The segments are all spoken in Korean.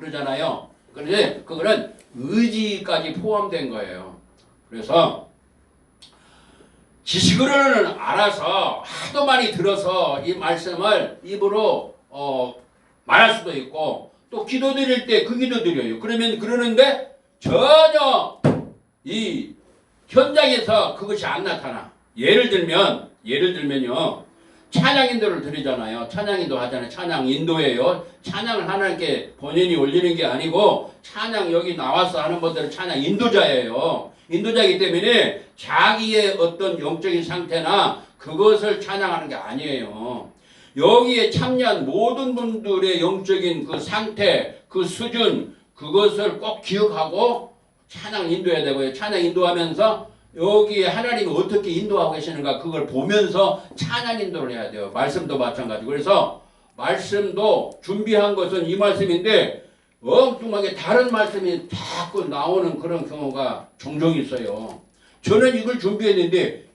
그러잖아요. 그런데 그거는 의지까지 포함된 거예요. 그래서 지식으로는 알아서 하도 많이 들어서 이 말씀을 입으로 말할 수도 있고 또 기도 드릴 때 그 기도 드려요. 그러면 그러는데 전혀 이 현장에서 그것이 안 나타나. 예를 들면요. 찬양 인도를 드리잖아요. 찬양 인도 하잖아요. 찬양 인도예요. 찬양을 하나님께 본인이 올리는 게 아니고 찬양 여기 나와서 하는 분들은 찬양 인도자예요. 인도자이기 때문에 자기의 어떤 영적인 상태나 그것을 찬양하는 게 아니에요. 여기에 참여한 모든 분들의 영적인 그 상태, 그 수준, 그것을 꼭 기억하고 찬양 인도해야 되고요. 찬양 인도하면서 여기에 하나님이 어떻게 인도하고 계시는가 그걸 보면서 찬양 인도를 해야 돼요. 말씀도 마찬가지고. 그래서 말씀도 준비한 것은 이 말씀인데 엉뚱하게 다른 말씀이 자꾸 나오는 그런 경우가 종종 있어요. 저는 이걸 준비했는데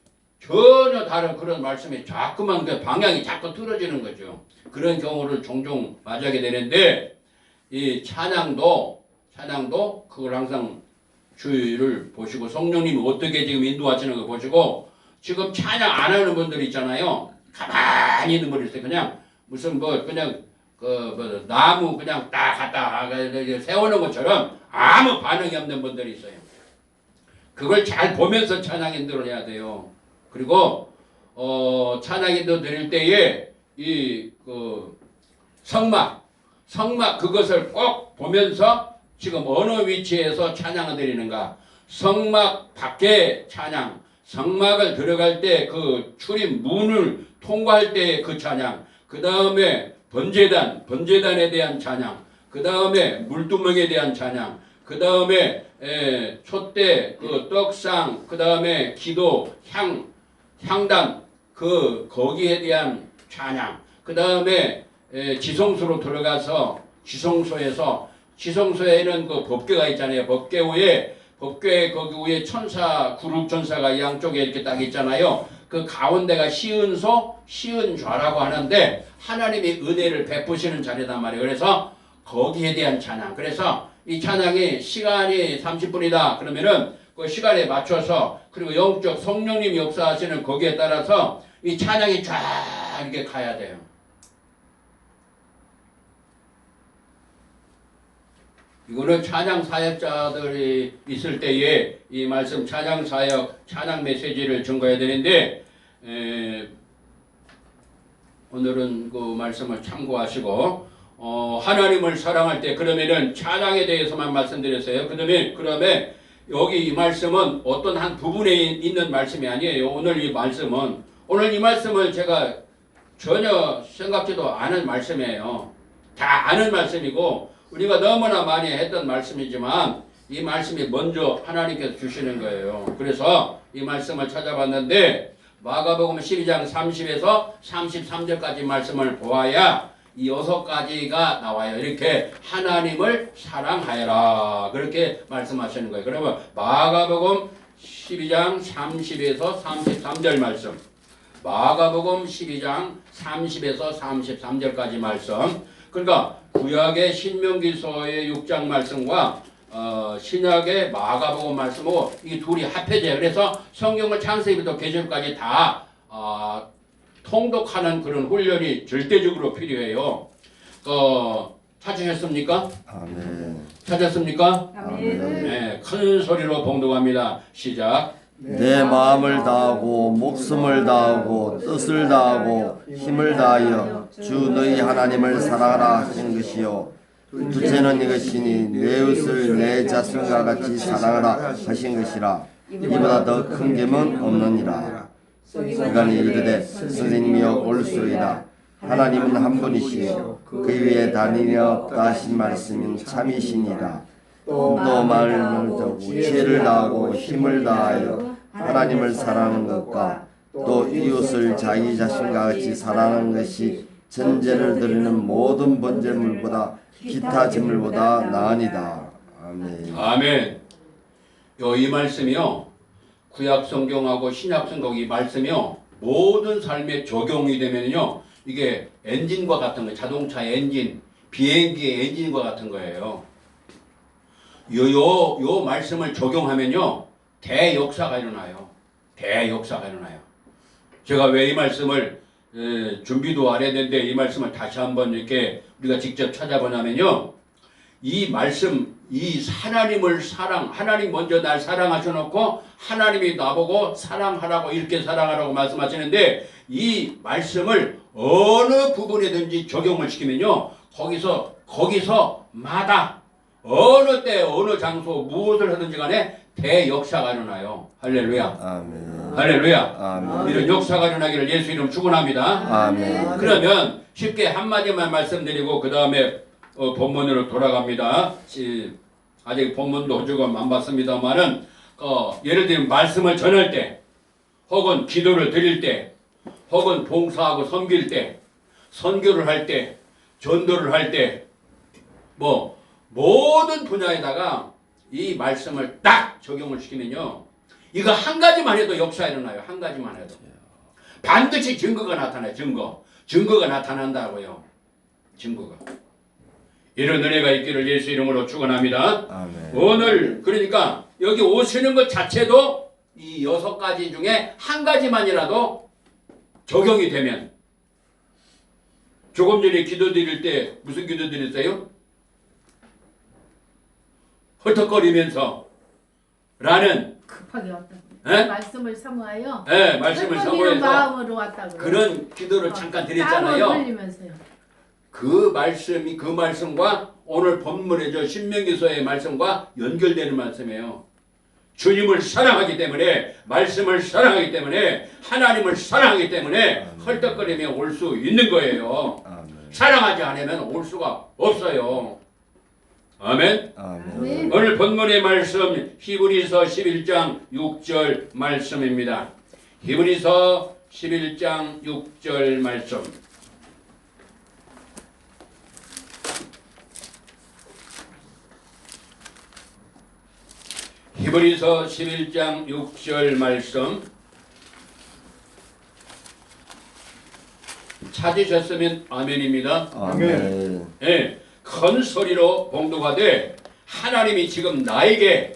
전혀 다른 그런 말씀이 자꾸만 그 방향이 자꾸 틀어지는 거죠. 그런 경우를 종종 맞이하게 되는데 이 찬양도 그걸 항상 주의를 보시고 성령님이 어떻게 지금 인도하시는 거 보시고 지금 찬양 안 하는 분들 있잖아요. 가만히 있는 분이 있어요. 그냥 무슨 그냥 나무 그냥 딱 갖다 세우는 것처럼 아무 반응이 없는 분들이 있어요. 그걸 잘 보면서 찬양 인도를 해야 돼요. 그리고 찬양 인도 드릴 때에 성막 그것을 꼭 보면서 지금 어느 위치에서 찬양을 드리는가. 성막 밖에 찬양, 성막을 들어갈 때 그 출입 문을 통과할 때 그 찬양, 그 다음에 번제단에 대한 찬양, 그 다음에 물두멍에 대한 찬양, 그 다음에 촛대, 그 떡상, 그 다음에 기도, 향단, 거기에 대한 찬양, 그 다음에 지성소로 들어가서 지성소에는 그 법궤가 있잖아요. 법궤 거기 위에 구룹 천사가 양쪽에 이렇게 딱 있잖아요. 그 가운데가 시은좌라고 하는데 하나님이 은혜를 베푸시는 자리단 말이에요. 그래서 거기에 대한 찬양. 그래서 이 찬양이 시간이 30분이다. 그러면은 그 시간에 맞춰서 그리고 영적 성령님 역사하시는 거기에 따라서 이 찬양이 쫙 이렇게 가야 돼요. 이거는 찬양 사역자들이 있을 때에 이 말씀 찬양 사역, 찬양 메시지를 전가해야 되는데 오늘은 그 말씀을 참고하시고 하나님을 사랑할 때 그러면은 찬양에 대해서만 말씀드렸어요. 그다음에 여기 이 말씀은 어떤 한 부분에 있는 말씀이 아니에요. 오늘 이 말씀을 제가 전혀 생각지도 않은 말씀이에요. 다 아는 말씀이고 우리가 너무나 많이 했던 말씀이지만 이 말씀이 먼저 하나님께서 주시는 거예요. 그래서 이 말씀을 찾아봤는데 마가복음 12장 30에서 33절까지 말씀을 보아야 이 6가지가 나와요. 이렇게 하나님을 사랑하여라 그렇게 말씀하시는 거예요. 그러면 마가복음 12장 30에서 33절 말씀, 마가복음 12장 30에서 33절까지 말씀. 그러니까 구약의 신명기서의 6장 말씀과 신약의 마가복음 말씀하고 이 둘이 합해져요. 그래서 성경을 창세기부터 계시록까지 다 통독하는 그런 훈련이 절대적으로 필요해요. 찾으셨습니까? 아멘. 찾았습니까? 아멘. 네, 큰 소리로 봉독합니다. 시작. 내 마음을 다하고 목숨을 다하고 뜻을 다하고 힘을 다하여 주 너희 하나님을 사랑하라 하신 것이요 둘째는 이것이니 내 이웃을 내 자신과 같이 사랑하라 하신 것이라. 이보다 더 큰 계명은 없느니라. 그간이 이르되 선생님이여 올소이다. 하나님은 한 분이시요 그 위에 단일이 없다 하신 말씀은 참이시니라. 또 마음을 다하고 지혜를 다하고 힘을 다하여 하나님을 사랑하는 것과 또 이웃을 자기 자신과 같이 사랑하는 것이 전제를 드리는 모든 번제물보다 기타 제물보다 나으니라. 아멘. 아멘. 이 말씀이요. 구약 성경하고 신약 성경 이 말씀이요. 모든 삶에 적용이 되면요. 이게 엔진과 같은 거, 자동차 엔진. 비행기의 엔진과 같은 거예요. 요 말씀을 적용하면요 대역사가 일어나요. 대역사가 일어나요. 제가 왜 이 말씀을 준비도 안 했는데 이 말씀을 다시 한번 이렇게 우리가 직접 찾아보냐면요. 이 말씀, 이 하나님을 하나님 먼저 날 사랑하셔놓고 하나님이 나보고 사랑하라고 이렇게 사랑하라고 말씀하시는데 이 말씀을 어느 부분에든지 적용을 시키면요. 거기서마다 어느 때 어느 장소 무엇을 하든지 간에 대역사가 일어나요. 할렐루야. 아멘. 할렐루야. 아멘. 이런 역사가 일어나기를 예수 이름 축원합니다. 아멘. 그러면 쉽게 한마디만 말씀드리고 그 다음에 본문으로 돌아갑니다. 아직 본문도 조금 안 봤습니다만은 예를 들면 말씀을 전할 때 혹은 기도를 드릴 때 혹은 봉사하고 섬길 때 선교를 할 때 전도를 할 때 뭐 모든 분야에다가 이 말씀을 딱 적용을 시키면요. 이거 한 가지만 해도 역사 일어나요. 한 가지만 해도. 반드시 증거가 나타나요. 증거가 나타난다고요. 증거가. 이런 은혜가 있기를 예수 이름으로 축원합니다. 아멘. 오늘 그러니까 여기 오시는 것 자체도 이 6가지 중에 한 가지만이라도 적용이 되면 조금 전에 기도 드릴 때 무슨 기도 드렸어요? 헐떡거리면서 라는 급하게 왔다고. 에? 말씀을 사모하여. 네, 말씀을 헐떡이는 사모해서 마음으로 왔다고. 그런 기도를 잠깐 땀을 드렸잖아요. 흘리면서요. 그 말씀과 오늘 본문의 저 신명기서의 말씀과 연결되는 말씀이에요. 주님을 사랑하기 때문에 말씀을 사랑하기 때문에 하나님을 사랑하기 때문에 헐떡거리며 올 수 있는 거예요. 아멘. 사랑하지 않으면 올 수가 없어요. 아멘. 아멘. 오늘 본문의 말씀 히브리서 11장 6절 말씀입니다. 히브리서 11장 6절 말씀. 히브리서 11장 6절 말씀 찾으셨으면 아멘입니다. 아멘. 예, 큰 소리로 봉독하되 하나님이 지금 나에게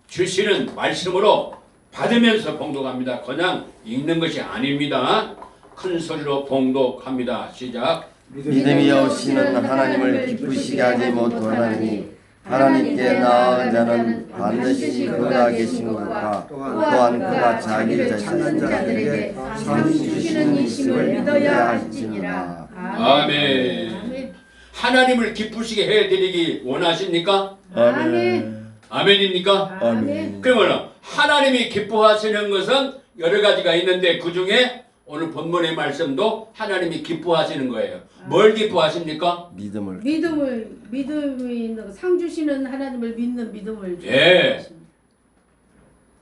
주시는 말씀으로 받으면서 봉독합니다. 그냥 읽는 것이 아닙니다. 큰 소리로 봉독합니다. 시작. 믿음이 없이는 하나님을 기쁘시게 하지 못하나니 하나님께 나아간 자는 반드시 그가 계신 것과 또한 그가 자기 자신한 자들에게 상 주시는 이심을 믿어야 할지니라. 아멘. 하나님을 기쁘시게 해드리기 원하십니까? 아멘. 아멘입니까? 아멘. 그러면 하나님이 기뻐하시는 것은 여러 가지가 있는데 그 중에 오늘 본문의 말씀도 하나님이 기뻐하시는 거예요. 뭘 기뻐하십니까? 믿음이 있는 상 주시는 하나님을 믿는 믿음을. 예.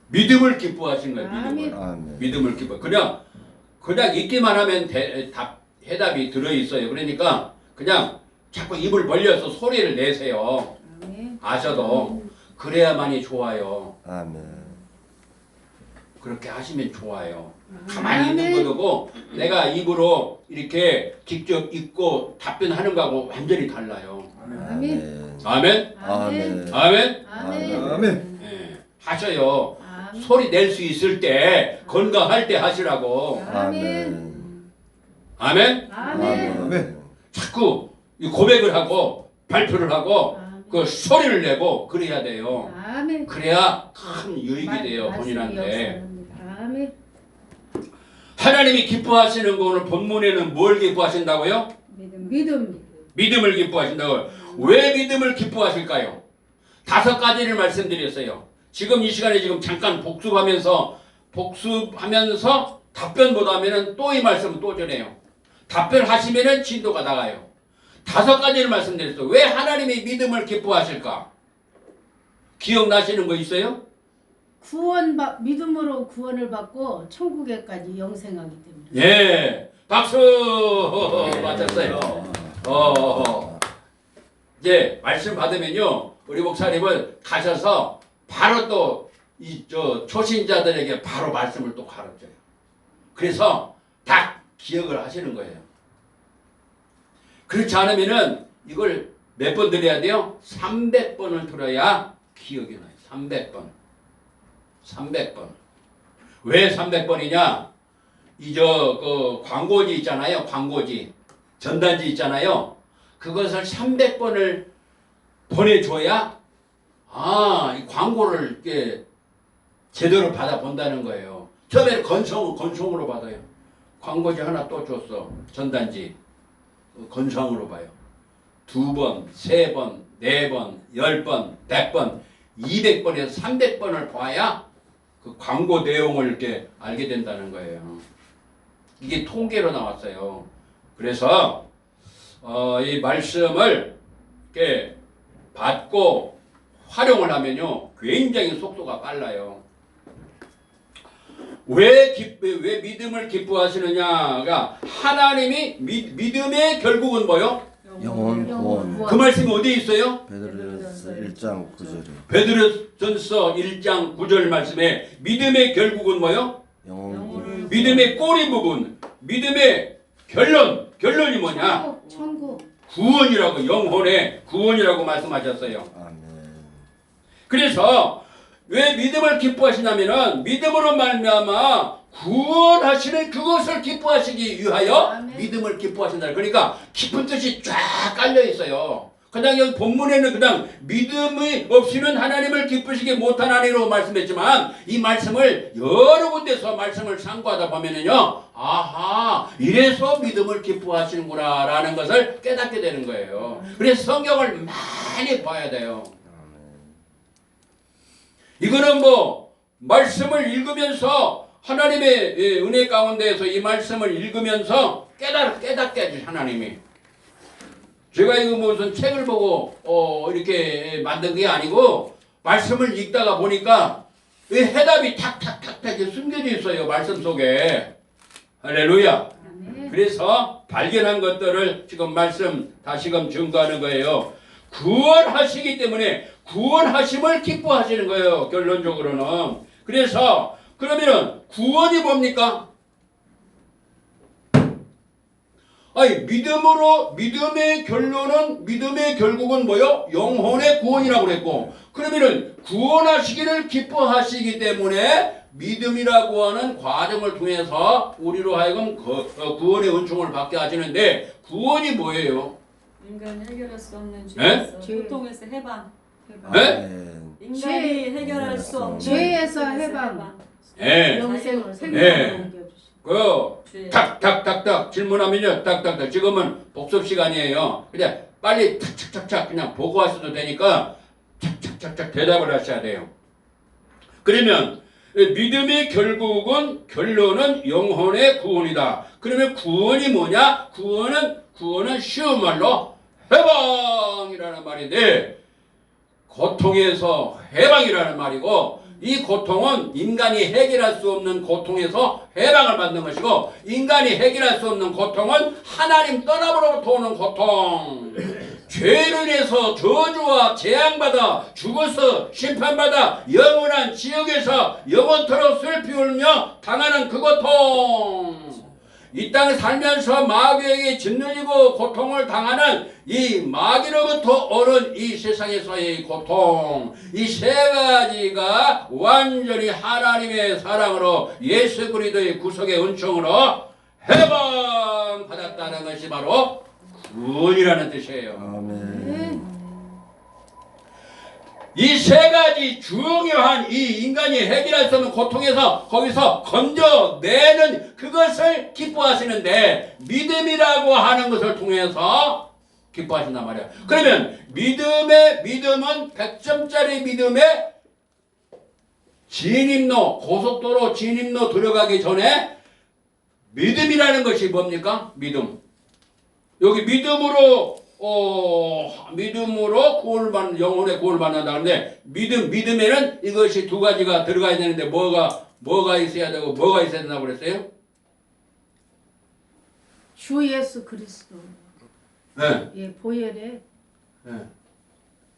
믿음을 기뻐하신 거예요. 믿음을. 아멘. 믿음을 기뻐. 그냥 읽기만 하면 해답이 들어 있어요. 그러니까 그냥 자꾸 입을 벌려서 소리를 내세요. 아멘. 아셔도 그래야만이 좋아요. 아멘. 그렇게 하시면 좋아요. 가만히 있는 것하고 내가 입으로 이렇게 직접 읽고 답변하는 거하고 완전히 달라요. 아멘. 아멘? 아멘. 아멘? 아멘. 예, 하셔요. 아멘. 소리 낼 수 있을 때 건강할 때 하시라고. 아멘. 아멘? 아멘. 자꾸 이 고백을 하고 발표를 하고 아멘. 그 소리를 내고 그래야 돼요. 아멘. 그래야 큰 유익이 돼요. 말씀이 본인한테. 역사합니다. 아멘. 하나님이 기뻐하시는 거 오늘 본문에는 뭘 기뻐하신다고요? 믿음. 믿음을 기뻐하신다고요. 왜 믿음을 기뻐하실까요? 5가지를 말씀드렸어요. 지금 이 시간에 지금 잠깐 복습하면서 답변 못하면은 또 이 말씀을 또 전해요. 답변하시면은 진도가 나가요. 5가지를 말씀드렸어요. 왜 하나님이 믿음을 기뻐하실까? 기억나시는 거 있어요? 믿음으로 구원을 받고 천국에까지 영생하기 때문에. 예, 박수 맞았어요. 이제 말씀 받으면요, 우리 목사님은 가셔서 바로 또 이 초신자들에게 바로 말씀을 또 가르쳐요. 그래서 딱 기억을 하시는 거예요. 그렇지 않으면은 이걸 몇 번 들어야 돼요? 300번을 들어야 기억이 나요. 300번. 300번. 왜 300번이냐? 그 광고지 있잖아요. 광고지. 전단지 있잖아요. 그것을 300번을 보내줘야 이 광고를 이렇게 제대로 받아본다는 거예요. 처음에는 건성으로 받아요. 광고지 하나 또 줬어. 전단지. 건성으로 봐요. 2번, 3번, 4번, 10번, 100번, 200번에서 300번을 봐야 그 광고 내용을 이렇게 알게 된다는 거예요. 이게 통계로 나왔어요. 그래서 이 말씀을 이렇게 받고 활용을 하면요, 굉장히 속도가 빨라요. 왜 믿음을 기뻐하시느냐가 하나님이 믿음의 결국은 뭐요? 영원 구원. 그 말씀이 어디에 있어요? 베드로전서 1장 9절에 베드로전서 1장 9절 말씀에 믿음의 결국은 뭐요? 영원 구원. 믿음의 꼬리 부분, 믿음의 결론이 뭐냐? 천국. 구원이라고, 영혼의 구원이라고 말씀하셨어요. 아멘. 그래서 왜 믿음을 기뻐하시냐면은 믿음으로 말미암아 구원하시는 그것을 기뻐하시기 위하여 아멘. 믿음을 기뻐하신다. 그러니까 깊은 뜻이 쫙 깔려 있어요. 그냥 여기 본문에는 그냥 믿음이 없이는 하나님을 기쁘시게 못하나니로 말씀했지만 이 말씀을 여러 군데서 말씀을 상고하다 보면은요, 아하, 이래서 믿음을 기뻐하시는구나 라는 것을 깨닫게 되는 거예요. 그래서 성경을 많이 봐야 돼요. 이거는 뭐 말씀을 읽으면서 하나님의 은혜 가운데에서 이 말씀을 읽으면서 깨닫게 해주신 하나님이. 제가 이거 무슨 책을 보고 이렇게 만든 게 아니고 말씀을 읽다가 보니까 이 해답이 탁탁탁탁 숨겨져 있어요. 말씀 속에. 할렐루야. 아멘. 그래서 발견한 것들을 지금 말씀 다시금 증거하는 거예요. 구원하시기 때문에 구원하심을 기뻐하시는 거예요. 결론적으로는. 그래서 그러면은 구원이 뭡니까? 믿음의 결국은 뭐요? 영혼의 구원이라고 그랬고, 그러면은 구원하시기를 기뻐하시기 때문에 믿음이라고 하는 과정을 통해서 우리로 하여금 구원의 은총을 받게 하시는데, 구원이 뭐예요? 인간이 해결할 수 없는 네? 죄에서 고통에서 해방. 네? 아멘. 인간이 해결할 수 없는 죄에서 해방. 예. 영생을 네. 생명을 옮겨주시고. 죄. 탁탁탁탁 질문하면요, 딱딱딱. 지금은 복습 시간이에요. 그냥 빨리 탁탁탁탁 그냥 보고하셔도 되니까 착착착착 대답을 하셔야 돼요. 그러면 믿음의 결론은 영혼의 구원이다. 그러면 구원이 뭐냐? 구원은 쉬운 말로 해방이라는 말인데, 고통에서 해방이라는 말이고, 이 고통은 인간이 해결할 수 없는 고통에서 해방을 받는 것이고, 인간이 해결할 수 없는 고통은 하나님 떠남으로부터 오는 고통. 죄로 인해서 저주와 재앙받아 죽어서 심판받아 영원한 지옥에서 영원토록 슬피 울며 당하는 그 고통. 이 땅에 살면서 마귀에게 짓눌리고 고통을 당하는 이 마귀로부터 오는 이 세상에서의 고통, 이 세 가지가 완전히 하나님의 사랑으로 예수 그리스도의 구속의 은총으로 해방받았다는 것이 바로 구원이라는 뜻이에요. 아멘. 이 세 가지 중요한 이 인간이 해결할 수 없는 고통에서 거기서 건져내는 그것을 기뻐하시는데, 믿음이라고 하는 것을 통해서 기뻐하신단 말이야. 그러면 믿음은 100점짜리 믿음의 진입로, 고속도로 진입로 들어가기 전에 믿음이라는 것이 뭡니까? 믿음. 여기 믿음으로 구원을 받는, 영혼의 구원을 받는다는데, 믿음에는 이것이 두 가지가 들어가야 되는데, 뭐가 있어야 되고 뭐가 있어야 된다고 그랬어요? 주 예수 그리스도. 네. 예, 보혈에. 네.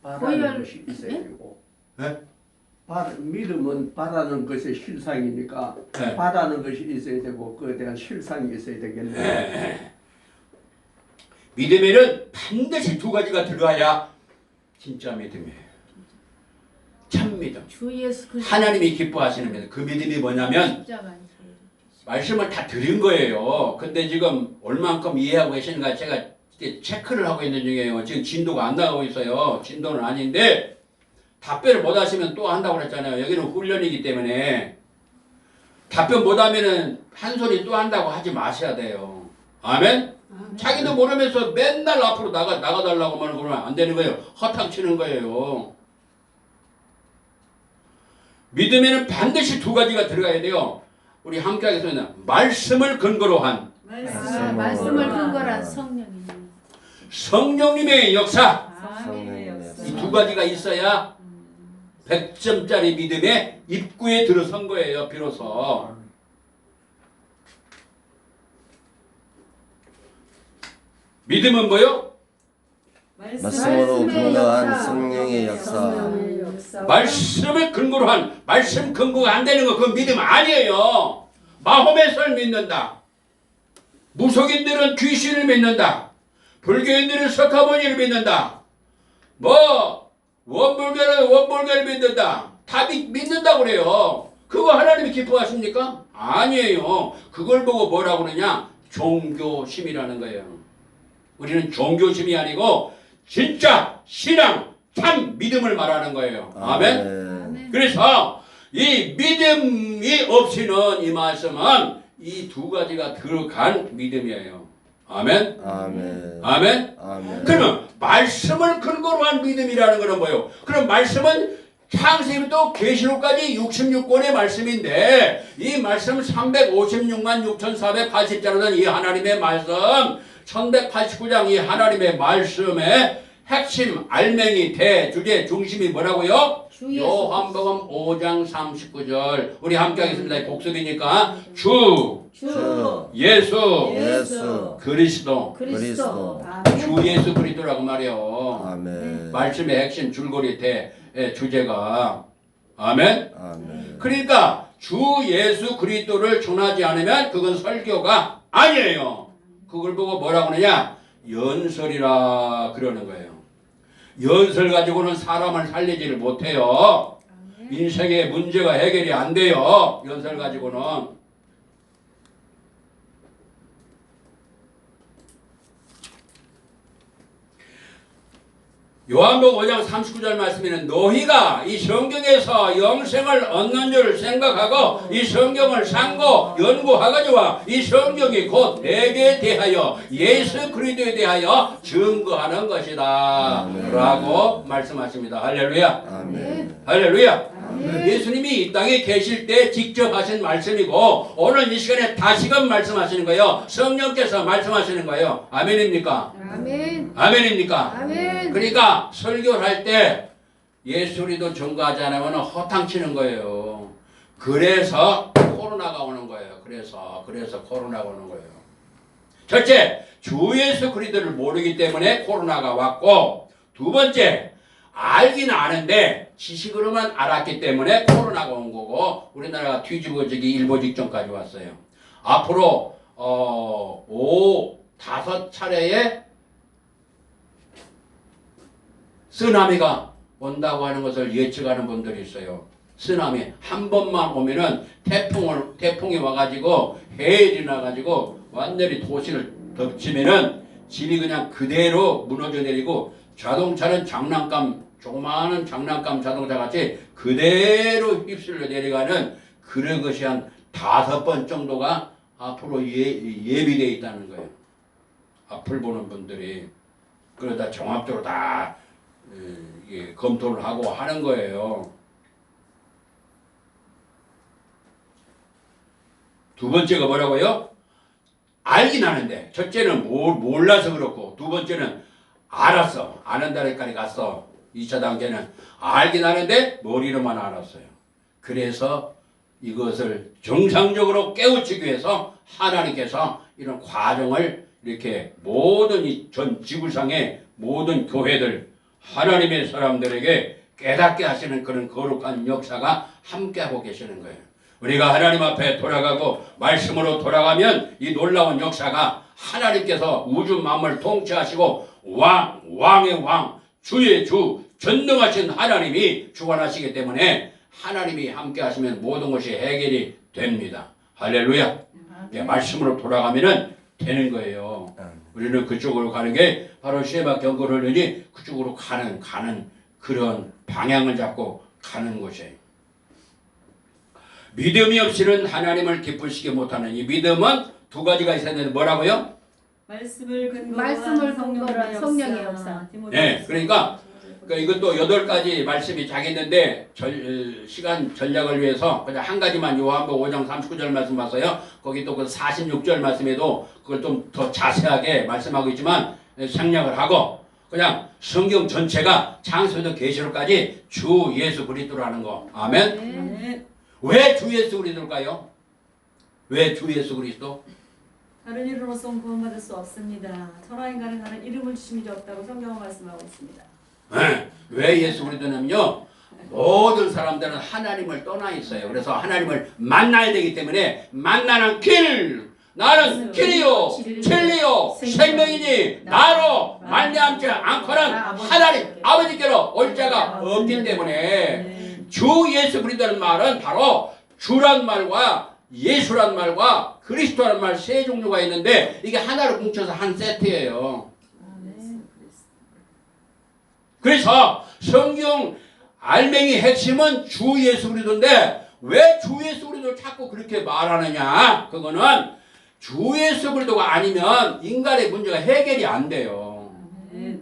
바라는 것이 있어야 네? 되고, 네? 믿음은 바라는 것의 실상이니까 네. 바라는 것이 있어야 되고, 그에 대한 실상이 있어야 되겠네. 믿음에는 반드시 두 가지가 들어가야 진짜 믿음이에요. 참 믿음. 주 예수 그리스도 하나님이 기뻐하시는 믿음. 그 믿음이 뭐냐면 십자가에서 말씀을 다 드린 거예요. 근데 지금 얼만큼 이해하고 계시는가 제가 이제 체크를 하고 있는 중이에요. 지금 진도가 안 나가고 있어요. 진도는 아닌데 답변을 못 하시면 또 한다고 그랬잖아요. 여기는 훈련이기 때문에 답변 못 하면은 한 소리 또 한다고 하지 마셔야 돼요. 아멘? 자기도 모르면서 맨날 앞으로 나가달라고 말하면 그러면 안 되는 거예요. 허탕 치는 거예요. 믿음에는 반드시 두 가지가 들어가야 돼요. 우리 함께하겠습니다. 말씀을 근거로 한 말씀을 근거로 한 성령님의 역사. 성령의 역사. 이 두 가지가 있어야 100점짜리 믿음의 입구에 들어선 거예요. 비로소. 믿음은 뭐요? 말씀으로 근거한 성령의 역사. 말씀을 근거로 한 말씀 근거가 안 되는 거 그건 믿음 아니에요. 마호메스를 믿는다. 무속인들은 귀신을 믿는다. 불교인들은 석가모니를 믿는다. 뭐 원불교는 원불교를 믿는다. 다 믿는다고 그래요. 그거 하나님이 기뻐하십니까? 아니에요. 그걸 보고 뭐라고 그러냐? 종교심이라는 거예요. 우리는 종교심이 아니고 진짜 신앙, 참 믿음을 말하는 거예요. 아멘? 그래서 이 믿음이 없이는 이 말씀은 이 두 가지가 들어간 믿음이에요. 아멘? 아멘. 아멘? 아멘. 그러면 말씀을 근거로 한 믿음이라는 것은 뭐예요? 그럼 말씀은 창세기부터 계시록까지 66권의 말씀인데 이 말씀 356만 6,480자로는 이 하나님의 말씀 1189장 이 하나님의 말씀의 핵심 알맹이 대주제 중심이 뭐라고요? 요한복음 5장 39절 우리 함께 하겠습니다. 복습이니까 주 예수 그리스도 주 예수 그리스도라고 말해요. 아멘. 말씀의 핵심 줄거리 대 주제가 아멘. 아멘. 그러니까 주 예수 그리스도를 전하지 않으면 그건 설교가 아니에요. 그걸 보고 뭐라고 하느냐? 연설이라 그러는 거예요. 연설 가지고는 사람을 살리지를 못해요. 인생의 문제가 해결이 안 돼요. 연설 가지고는. 요한복음 5장 39절 말씀에는 너희가 이 성경에서 영생을 얻는 줄 생각하고 이 성경을 상고 연구하가지고 이 성경이 곧 내게 대하여 예수 그리스도에 대하여 증거하는 것이다 라고 말씀하십니다. 할렐루야. 아멘. 할렐루야. 예수님이 이 땅에 계실 때 직접 하신 말씀이고 오늘 이 시간에 다시금 말씀하시는 거예요. 성령께서 말씀하시는 거예요. 아멘입니까? 아멘. 아멘입니까? 아멘. 그러니까 설교를 할 때 예수리도 증거하지 않으면 허탕치는 거예요. 그래서 코로나가 오는 거예요. 그래서 코로나가 오는 거예요. 첫째, 주 예수 그리스도를 모르기 때문에 코로나가 왔고 두 번째, 알긴 아는데 지식으로만 알았기 때문에 코로나가 온 거고 우리나라가 뒤집어지기 일보 직전까지 왔어요. 앞으로 5-5차례의 쓰나미가 온다고 하는 것을 예측하는 분들이 있어요. 쓰나미 한 번만 오면은 태풍이 와가지고 해일이 나가지고 완전히 도시를 덮치면은 집이 그냥 그대로 무너져 내리고 자동차는 조그마한 장난감 자동차 같이 그대로 휩쓸려 내려가는 그런 것이 한 5번 정도가 앞으로 예비되어 있다는 거예요. 앞을 보는 분들이 그러다 종합적으로 다 검토를 하고 하는 거예요. 두 번째가 뭐라고요? 알긴 아는데 첫째는 몰라서 그렇고 두 번째는 알았어. 아는다리까지 갔어. 2차 단계는 알긴 아는데 머리로만 알았어요. 그래서 이것을 정상적으로 깨우치기 위해서 하나님께서 이런 과정을 이렇게 모든 이 전 지구상의 모든 교회들 하나님의 사람들에게 깨닫게 하시는 그런 거룩한 역사가 함께하고 계시는 거예요. 우리가 하나님 앞에 돌아가고 말씀으로 돌아가면 이 놀라운 역사가 하나님께서 우주 만물 통치하시고 왕의 왕, 주의 주, 전능하신 하나님이 주관하시기 때문에 하나님이 함께 하시면 모든 것이 해결이 됩니다. 할렐루야. 예, 말씀으로 돌아가면은 되는 거예요. 우리는 그쪽으로 가는 게 바로 시에마 경고를 흘리니 그쪽으로 가는 그런 방향을 잡고 가는 것이에요. 믿음이 없이는 하나님을 기쁘시게 못하는 이 믿음은 두 가지가 있어야 되는데 뭐라고요? 말씀을 말씀을 근거로 한 성령의 역사. 네, 그러니까 이것도 8가지 말씀이 자기인데 시간 전략을 위해서 그냥 한 가지만 요한복 5장 39절 말씀 봤어요. 거기 또 그 46절 말씀에도 그걸 좀 더 자세하게 말씀하고 있지만 생략을 하고 그냥 성경 전체가 창세부터 계시록까지 주 예수 그리스도라는 거. 아멘. 네. 왜 주 예수 그리스도일까요? 왜 주 예수 그리스도? 다른 이름으로선 구원받을 수 없습니다. 천하 인간은 다른 이름을 주심이 없다고 성경은 말씀하고 있습니다. 네. 왜 예수 그리스도냐면요. 모든 사람들은 하나님을 떠나 있어요. 그래서 하나님을 만나야 되기 때문에 만나는 길, 나는 길이요 진리요 생명이니 나로 말미암지 않고는 하나님 아버지께로 올 자가 없기 때문에 주 예수 그리스도라는 말은 바로 주란 말과 예수란 말과 그리스도란 말 세 종류가 있는데 이게 하나로 뭉쳐서 한 세트예요. 그래서 성경 알맹이 핵심은 주 예수 그리스도인데 왜 주 예수 그리스도를 자꾸 그렇게 말하느냐? 그거는 주 예수 그리스도가 아니면 인간의 문제가 해결이 안 돼요.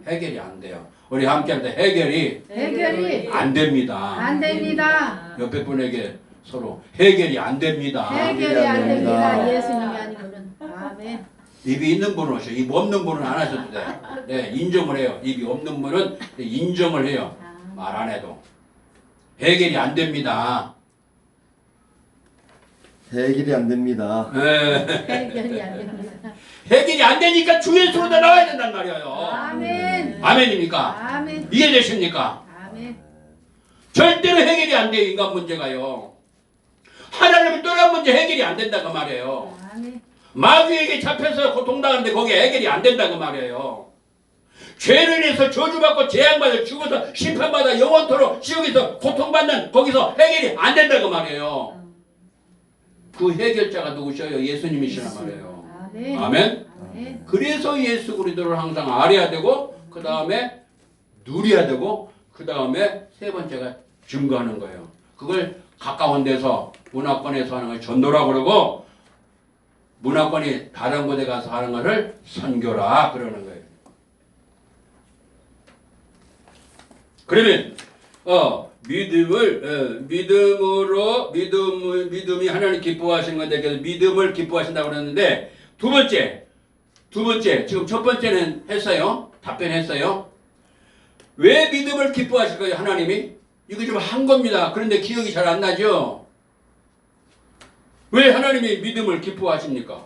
해결이 안 돼요. 우리 함께 할 때 해결이 안 됩니다. 안 됩니다. 옆에 분에게 서로 해결이 안 됩니다. 해결이 안 됩니다. 예수님이 아니고는. 아멘. 입이 있는 분은 오셔. 입 없는 분은 안 하셔도 돼. 네, 인정을 해요. 입이 없는 분은 인정을 해요. 말 안 해도. 해결이 안 됩니다. 해결이 안 됩니다. 네. 해결이 안 됩니다. 해결이 안 되니까 주 예수로 나와야 된단 말이에요. 아멘. 아멘입니까? 아멘. 이해되십니까? 아멘. 절대로 해결이 안 돼요. 인간 문제가요. 하나님을 떠난 문제 해결이 안 된다고 말이에요. 아멘. 마귀에게 잡혀서 고통당하는데 거기에 해결이 안 된다고 말이에요. 죄를 인해서 저주받고 재앙받아 죽어서 심판받아 영원토록 지옥에서 고통받는 거기서 해결이 안 된다고 말이에요. 그 해결자가 누구셔요? 예수님이시란 말이에요. 아멘. 아멘. 아멘. 그래서 예수 그리스도를 항상 알아야 되고 그 다음에 누려야 되고 그 다음에 세 번째가 증거하는 거예요. 그걸 가까운 데서 문화권에서 하는 걸 전도라고 그러고 문화권이 다른 곳에 가서 하는 것을 선교라 그러는 거예요. 그러면 믿음이 하나님 기뻐하신 건데 그래서 믿음을 기뻐하신다고 그랬는데 두 번째 지금 첫 번째는 했어요. 답변했어요. 왜 믿음을 기뻐하실까요? 하나님이 이거 좀 한 겁니다. 그런데 기억이 잘 안 나죠? 왜 하나님이 믿음을 기뻐하십니까?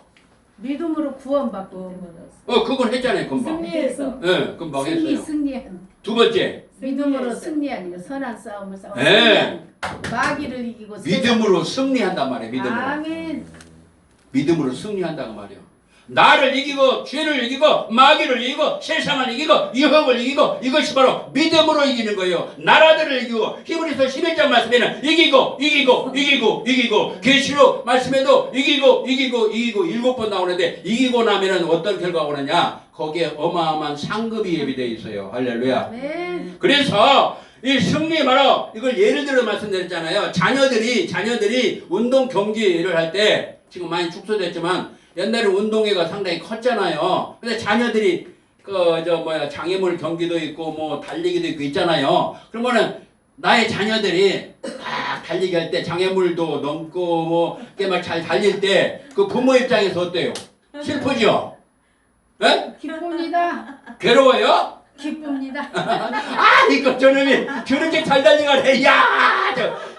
믿음으로 구원받고 때문에. 그건 했잖아요. 금방. 승리해서. 네, 금방 했어요. 승리한. 두 번째 믿음으로 승리하는 거 선한 싸움을 싸워. 네. 마귀를 이기고 믿음으로 승리한단 말이에요. 믿음으로. 아멘. 믿음으로 승리한다고 말이에요. 나를 이기고 죄를 이기고 마귀를 이기고 세상을 이기고 유혹을 이기고 이것이 바로 믿음으로 이기는 거예요. 나라들을 이기고 히브리서 11장 말씀에는 이기고 계시록 말씀에도 이기고 7번 나오는데 이기고 나면은 어떤 결과가 오느냐? 거기에 어마어마한 상급이 예비되어 있어요. 할렐루야. 아멘. 그래서 이 승리 바로 이걸 예를 들어 말씀드렸잖아요. 자녀들이 운동 경기를 할 때 지금 많이 축소됐지만 옛날에 운동회가 상당히 컸잖아요. 근데 자녀들이 장애물 경기도 있고 뭐 달리기도 있고 있잖아요. 그러면은 나의 자녀들이 막 달리기 할 때 장애물도 넘고 뭐 이렇게 막 잘 달릴 때 그 부모 입장에서 어때요? 슬프죠? 네? 기쁩니다. 괴로워요? 기쁩니다. 이거 저놈이 저렇게 잘 달리가네. 야,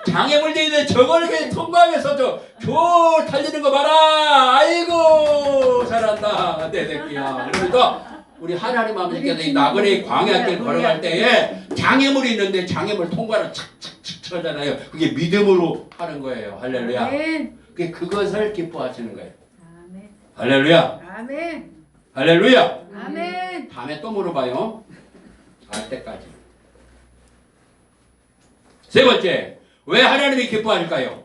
장애물 돼 있는데 저걸 이렇게 통과하면서 저 달리는 거 봐라. 아이고 잘한다 내 새끼야. 그러면서 우리 하나님 아버지께서 이 나그네 광야길 걸어갈 때에 장애물이 있는데 장애물 통과를 착착착 하잖아요. 그게 믿음으로 하는 거예요. 할렐루야. 아멘. 그것을 기뻐하시는 거예요. 아멘. 할렐루야. 아멘. 할렐루야. 아멘. 다음에 또 물어봐요. 알 때까지. 세 번째, 왜 하나님이 기뻐하실까요?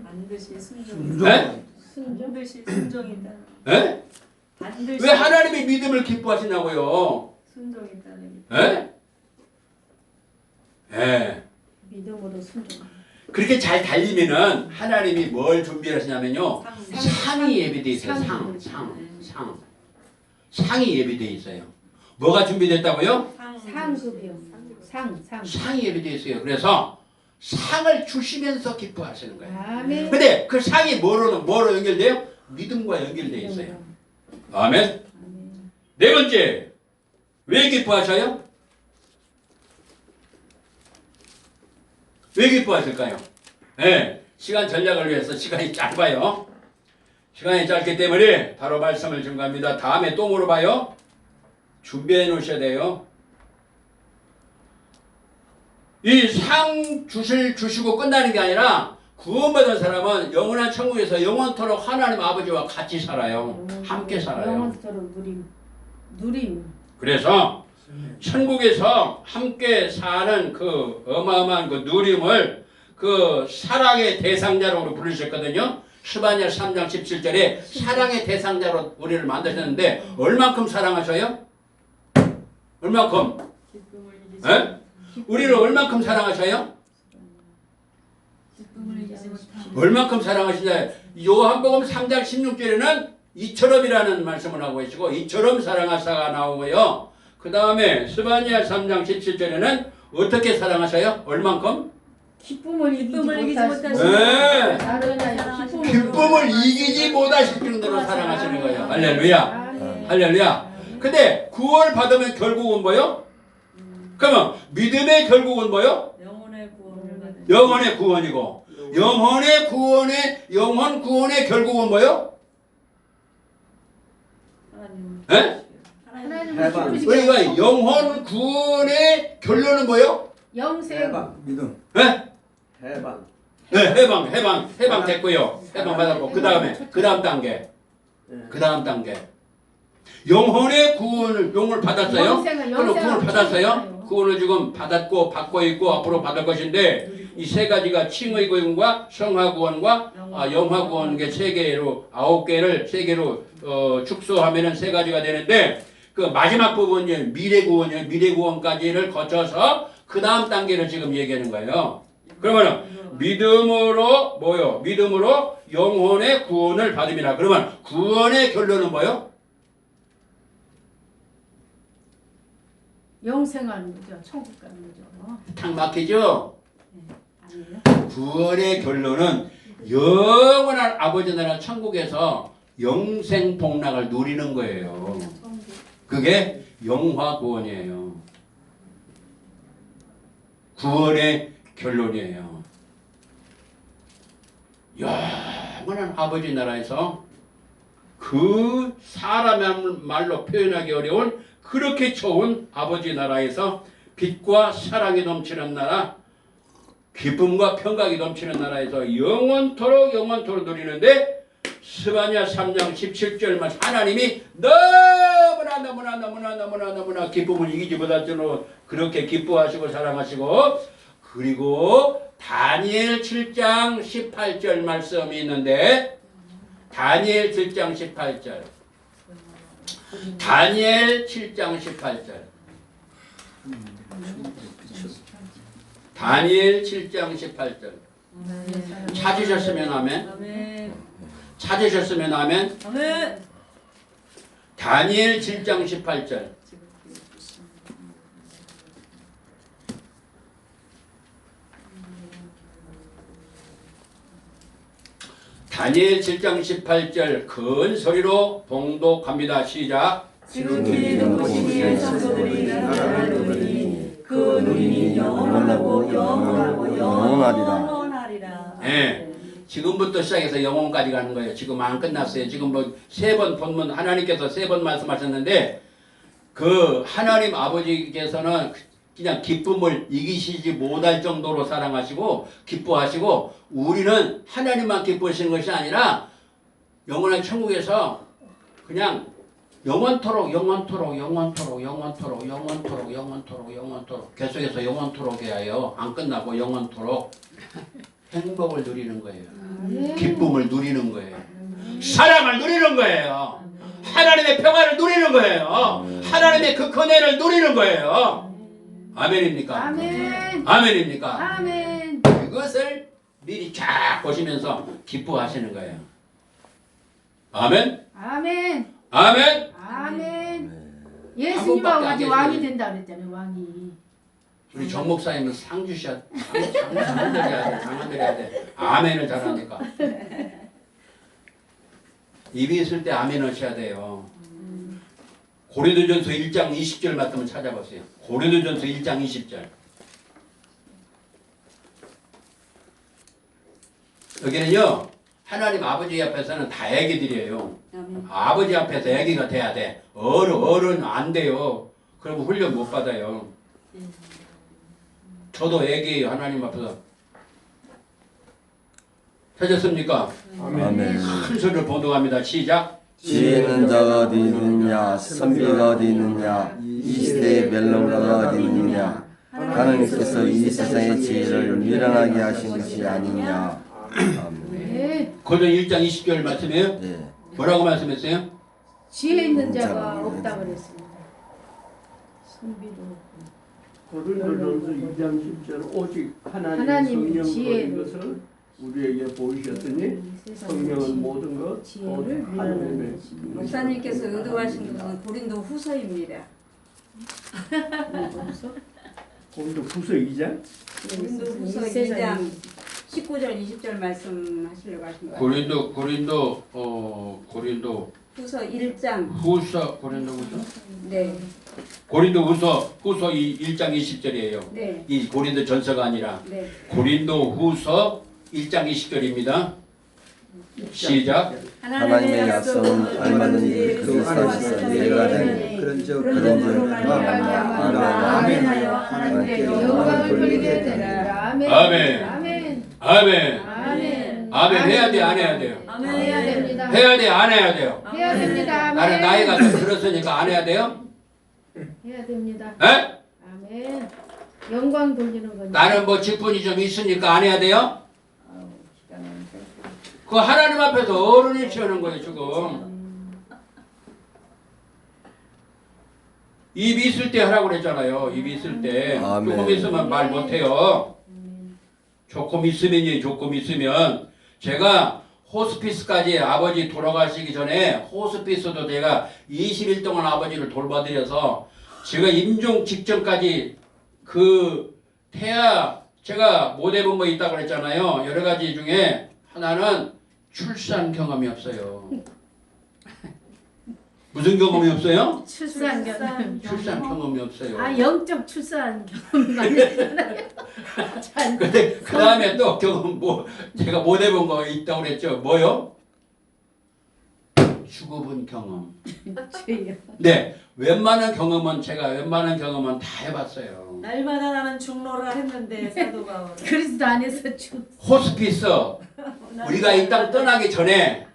반드시 순종. 순종. 네? 반드시 순종이다. 에? 반드시 왜 하나님이 믿음을 기뻐하시냐고요? 순종이 있다는 에? 예. 믿음으로 순종. 그렇게 잘 달리면은 하나님이 뭘 준비하시냐면요. 상이 예비돼 있어요. 상이 예비돼 있어요. 뭐가 준비됐다고요? 상급이요. 상. 상이 예비돼 있어요. 그래서 상을 주시면서 기뻐하시는 거예요. 아멘. 근데 그 상이 뭐로 연결돼요? 믿음과 연결돼 있어요. 아멘. 네 번째, 왜 기뻐하셔요? 왜 기뻐하실까요? 네, 시간 전략을 위해서 시간이 짧아요. 시간이 짧기 때문에 바로 말씀을 증거합니다. 다음에 또 물어봐요. 준비해 놓으셔야 돼요. 이 상 주시고 끝나는 게 아니라 구원받은 사람은 영원한 천국에서 영원토록 하나님 아버지와 같이 살아요. 함께 살아요. 영원토록 누림. 그래서 천국에서 함께 사는 그 어마어마한 그 누림을 그 사랑의 대상자로 우리 부르셨거든요. 스바냐 3장 17절에 사랑의 대상자로 우리를 만드셨는데 얼만큼 사랑하셔요? 얼만큼? 기쁨을 이기지 에? 우리를 얼만큼 사랑하셔요? 기쁨을 이기지 못하는 얼만큼 사랑하시냐? 요한복음 3장 16절에는 이처럼이라는 말씀을 하고 계시고 이처럼 사랑하사가 나오고요. 그 다음에 스바냐 3장 17절에는 어떻게 사랑하셔요? 얼만큼? 기쁨을 이기지 이기지 못하시고 네. 나를 기쁨을 이기지 못하실 정도로 사랑하시는 거예요. 할렐루야. 아멘. 할렐루야. 근데 구원을 받으면 결국은 뭐요? 그러면 믿음의 결국은 뭐요? 영혼의 구원을 받은 영혼의 구원이고 영혼 구원의 결국은 뭐요? 하나님 에? 하나님을 해방. 기쁘시게 우리가 영혼 구원의 결론은 뭐요? 영생. 해방. 믿음. 네? 해방. 네, 해방 됐고요. 해방 받았고 그 다음 단계. 그 다음 단계. 영혼의 용을 받았어요. 영생을 그럼 구원을 받았어요. 영생을 구원을 지금 받고 있고 앞으로 받을 것인데 이 세 가지가 칭의 구원과 성화 구원과 영화 구원 세 개로 9개를 세 개로 축소하면은 세 가지가 되는데 그 마지막 부분이 미래 구원까지를 거쳐서 그 다음 단계를 지금 얘기하는 거예요. 그러면은 믿음으로 뭐요? 믿음으로 영혼의 구원을 받음이라. 그러면 구원의 결론은 뭐요? 영생하는 거죠. 천국 가는 거죠. 탁 막히죠? 아니에요? 구원의 결론은 영원한 아버지 나라 천국에서 영생 복락을 누리는 거예요. 그게 영화 구원이에요. 구원의 결론이에요. 영원한 아버지 나라에서 그 사람의 말로 표현하기 어려운 그렇게 좋은 아버지 나라에서 빛과 사랑이 넘치는 나라, 기쁨과 평강이 넘치는 나라에서 영원토록 누리는데 스바냐 3장 17절 말 하나님이 너무나 기쁨을 이기지 못할 정도로 그렇게 기뻐하시고 사랑하시고 그리고 다니엘 7장 18절 말씀이 있는데 다니엘 7장 18절 다니엘 7장 18절 다니엘 7장 18절 찾으셨으면 아멘. 아멘. 찾으셨으면 아멘. 아멘. 다니엘 7장 18절 다니엘 7장 18절 큰 소리로 봉독합니다. 시작. 지극히 높으신 이의 성도들이 나라를 누리니 그 누림이 영원하고 영원하리라. 네. 지금부터 시작해서 영혼까지 가는 거예요. 지금 안 끝났어요. 지금 뭐 세 번 본문 하나님께서 세 번 말씀하셨는데 그 하나님 아버지께서는 그냥 기쁨을 이기시지 못할 정도로 사랑하시고 기뻐하시고 우리는 하나님만 기뻐하시는 것이 아니라 영원한 천국에서 그냥 영원토록 영원토록 영원토록 영원토록 영원토록 영원토록 영원토록 계속해서 영원토록 해야요. 안 끝나고 영원토록 행복을 누리는 거예요. 기쁨을 누리는 거예요. 사랑을 누리는 거예요. 하나님의 평화를 누리는 거예요. 하나님의 그 은혜를 누리는 거예요. 아멘입니까? 아멘. 아멘입니까? 아멘. 그것을 미리 쫙 보시면서 기뻐하시는 거예요. 아멘? 아멘. 아멘? 아멘. 한 예수님하고 번밖에 안 같이 계세요. 왕이 된다 그랬잖아요. 왕이. 우리 정 목사님은 상 주셔야 상 드려야 돼. 상 드려야 돼. 아멘을 잘하니까. 입이 있을 때 아멘 하셔야 돼요. 고린도전서 1장 20절 말씀을 찾아보세요. 고린도전서 1장 20절. 여기는요. 하나님 아버지 앞에서는 다 애기들이에요. 아버지 앞에서 애기가 돼야 돼. 어른 안 돼요. 그러면 훈련 못 받아요. 저도 애기예요. 하나님 앞에서. 찾았습니까? 아멘. 큰 소리를 번독합니다. 시작. 지혜 있는 자가 어디 있느냐, 선비가 어디 있느냐, 이 시대의 멸론가가 어디 있느냐. 하나님께서 이 세상의 지혜를 미련하게 하신 것이 아니냐. 아멘. 네. 고전 1장 20절 말씀이에요. 네. 뭐라고 말씀했어요? 지혜 있는 자가 없다 그랬습니다. 선비도 없고. 고린도전서 2장 10절 오직 하나님 하나님 성령 지혜를 그런 것을 우리에게 보이셨더니 성령은 모든 것 지혜를 곧 하나님의 목사님께서 의도하신 것은 고린도 후서입니다. 고린도 후서 2장 고린도 후서 이 세상에 2장 19절 20절 말씀하시려고 하신 거예요. 고린도 후서 1장. 후서 고린도 후서 네. 고린도 후서 1장 20절이에요. 네. 이 고린도 전서가 아니라 네. 고린도 후서 1장 20절입니다. 시작. 하나님의 약속은 얼마든지 그 사실에서 예가 되니 그런 적 그런 아멘하여 하나님께 영광을 돌리게 되리라. 아멘. 아멘. 아멘. 아멘. 아멘. 아멘 해야 돼, 안 해야 돼요? 아멘. 해야 됩니다. 해야 돼, 안 해야 돼요? 해야 됩니다. 아멘. 나는 나이가 좀 들었으니까 안 해야 돼요? 해야 됩니다. 에? 아멘. 영광 돌리는 거니까. 나는 뭐 직분이 좀 있으니까 안 해야 돼요? 그 하나님 앞에서 어른이 치우는 거예요, 지금. 입이 있을 때 하라고 그랬잖아요. 입이 있을 때. 아멘. 조금 있으면 말 못해요. 조금 있으면요, 조금 있으면. 제가 호스피스까지 아버지 돌아가시기 전에 호스피스도 제가 20일 동안 아버지를 돌봐드려서 제가 임종 직전까지 그 태아 제가 못 해본 거 있다고 그랬잖아요. 여러 가지 중에 하나는 출산 경험이 없어요. 무슨 경험이 없어요? 출산 경험. 출산 경험이 없어요. 아, 영적 출산 경험이 많으잖아요. 근데 그 다음에 또 경험 뭐 제가 못 해본 거 있다고 그랬죠. 뭐요? 죽어본 경험. 죄요. 네, 웬만한 경험은 다 해봤어요. 날마다 나는 중로라 했는데 사도가 그리스도 안에서 죽. 호스피스 우리가 이 땅 떠나기 전에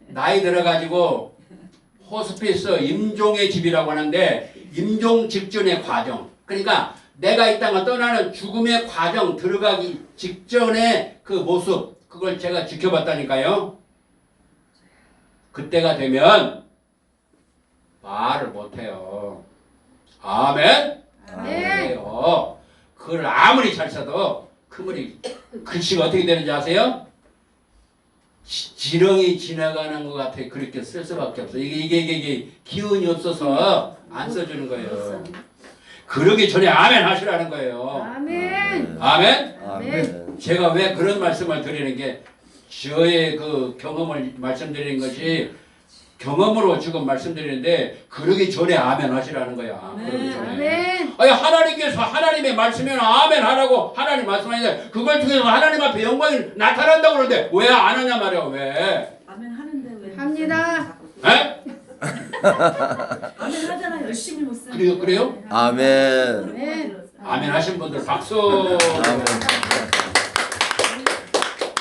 나이 들어가지고 호스피스 임종의 집이라고 하는데 임종 직전의 과정. 그러니까 내가 이 땅을 떠나는 죽음의 과정 들어가기 직전의 그 모습 그걸 제가 지켜봤다니까요. 그때가 되면 말을 못해요. 아멘? 아멘이에요. 그걸 아무리 잘 써도 그물이 글씨가 어떻게 되는지 아세요? 지렁이 지나가는 것 같아. 그렇게 쓸 수밖에 없어. 이게 기운이 없어서 안 써주는 거예요. 그러기 전에 아멘 하시라는 거예요. 아멘. 아멘? 아멘. 제가 왜 그런 말씀을 드리는 게 저의 그 경험을 말씀드리는 것이 경험으로 지금 말씀드리는데 그러기 전에 아멘 하시라는 거야. 그러기 전에. 아멘. 아니 하나님께서 하나님의 말씀이면 아멘 하라고 하나님 말씀하는데 그걸 통해서 하나님 앞에 영광이 나타난다고 그러는데 왜 안 하냐 말이야. 왜? 아멘 하는데 왜 합니다. 에? 아멘 하잖아 열심히 못 쓰는 그래요? 아멘. 네. 아멘 하신 분들 박수. 아멘.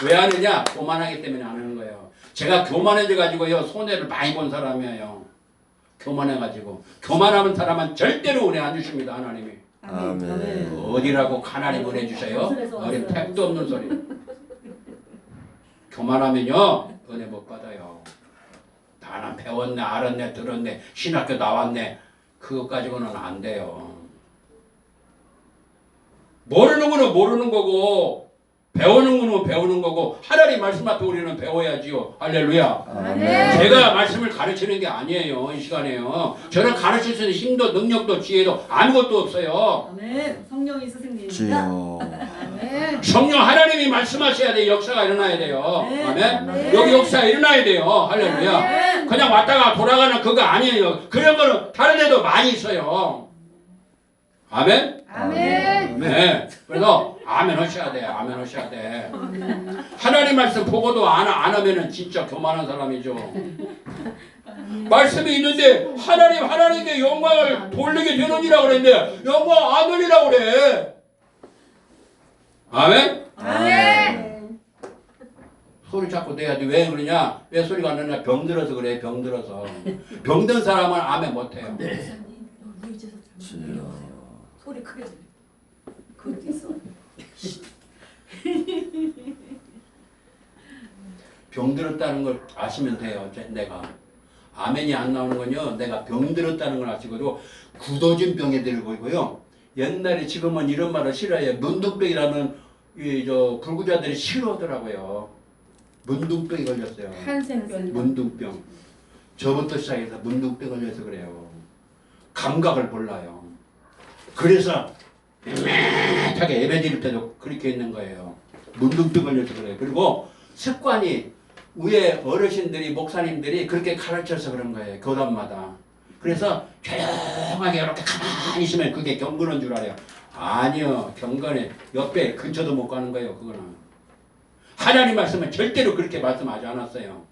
왜 하느냐? 오만하기 때문에 안 하는 거예요. 제가 교만해져 가지고요 손해를 많이 본 사람이에요. 교만해가지고 교만하는 사람은 절대로 은혜 안 주십니다 하나님이. 아멘. 어디라고 하나님 은혜 주세요? 어린 택도 없는 소리. 교만하면요 은혜 못 받아요. 나는 배웠네, 알았네, 들었네, 신학교 나왔네, 그것 가지고는 안 돼요. 모르는 거는 모르는 거고 배우는 거는 배우는 거고 하나님 말씀 앞에 우리는 배워야지요. 할렐루야. 아멘. 제가 말씀을 가르치는 게 아니에요. 이 시간에요. 저는 가르칠 수 있는 힘도 능력도 지혜도 아무것도 없어요. 아멘. 성령이 스승님입니다. 주여. 아멘. 성령 하나님이 말씀하셔야 돼요. 역사가 일어나야 돼요. 아멘. 아멘. 아멘. 여기 역사가 일어나야 돼요. 할렐루야. 아멘. 그냥 왔다가 돌아가는 그거 아니에요. 그런 거는 다른 데도 많이 있어요. 아멘. 아멘. 네. 그래서 아멘 하셔야 돼. 아멘 하셔야 돼. 하나님 말씀 보고도 안 하면은 진짜 교만한 사람이죠. 말씀이 있는데 하나님께 영광을 돌리게 되느니라 그랬는데 영광 안 돌리라고 그래. 아멘. 아멘. 소리 자꾸 내야지. 왜 그러냐? 왜 소리가 안 나냐? 병들어서 그래. 병들어서. 병든 사람은 아멘 못해요. 주여. 소리 크게 들려. 그것도 있어. 병들었다는 걸 아시면 돼요. 내가. 아멘이 안 나오는 건요. 내가 병들었다는 걸 아시고도 굳어진 병에 들고요. 옛날에 지금은 이런 말을 싫어해요. 문둥병이라는 불구자들이 싫어하더라고요. 문둥병이 걸렸어요. 한센병. 문둥병. 저부터 시작해서 문둥병 걸려서 그래요. 감각을 몰라요. 그래서 맹맹하게 예배 드릴 때도 그렇게 있는 거예요. 문둥병 걸려서 그래요. 그리고 습관이 위에 어르신들이 목사님들이 그렇게 가르쳐서 그런 거예요. 교단마다. 그래서 조용하게 이렇게 가만히 있으면 그게 경건한 줄 알아요. 아니요. 경건에 옆에 근처도 못 가는 거예요. 그거는. 하나님 말씀은 절대로 그렇게 말씀하지 않았어요.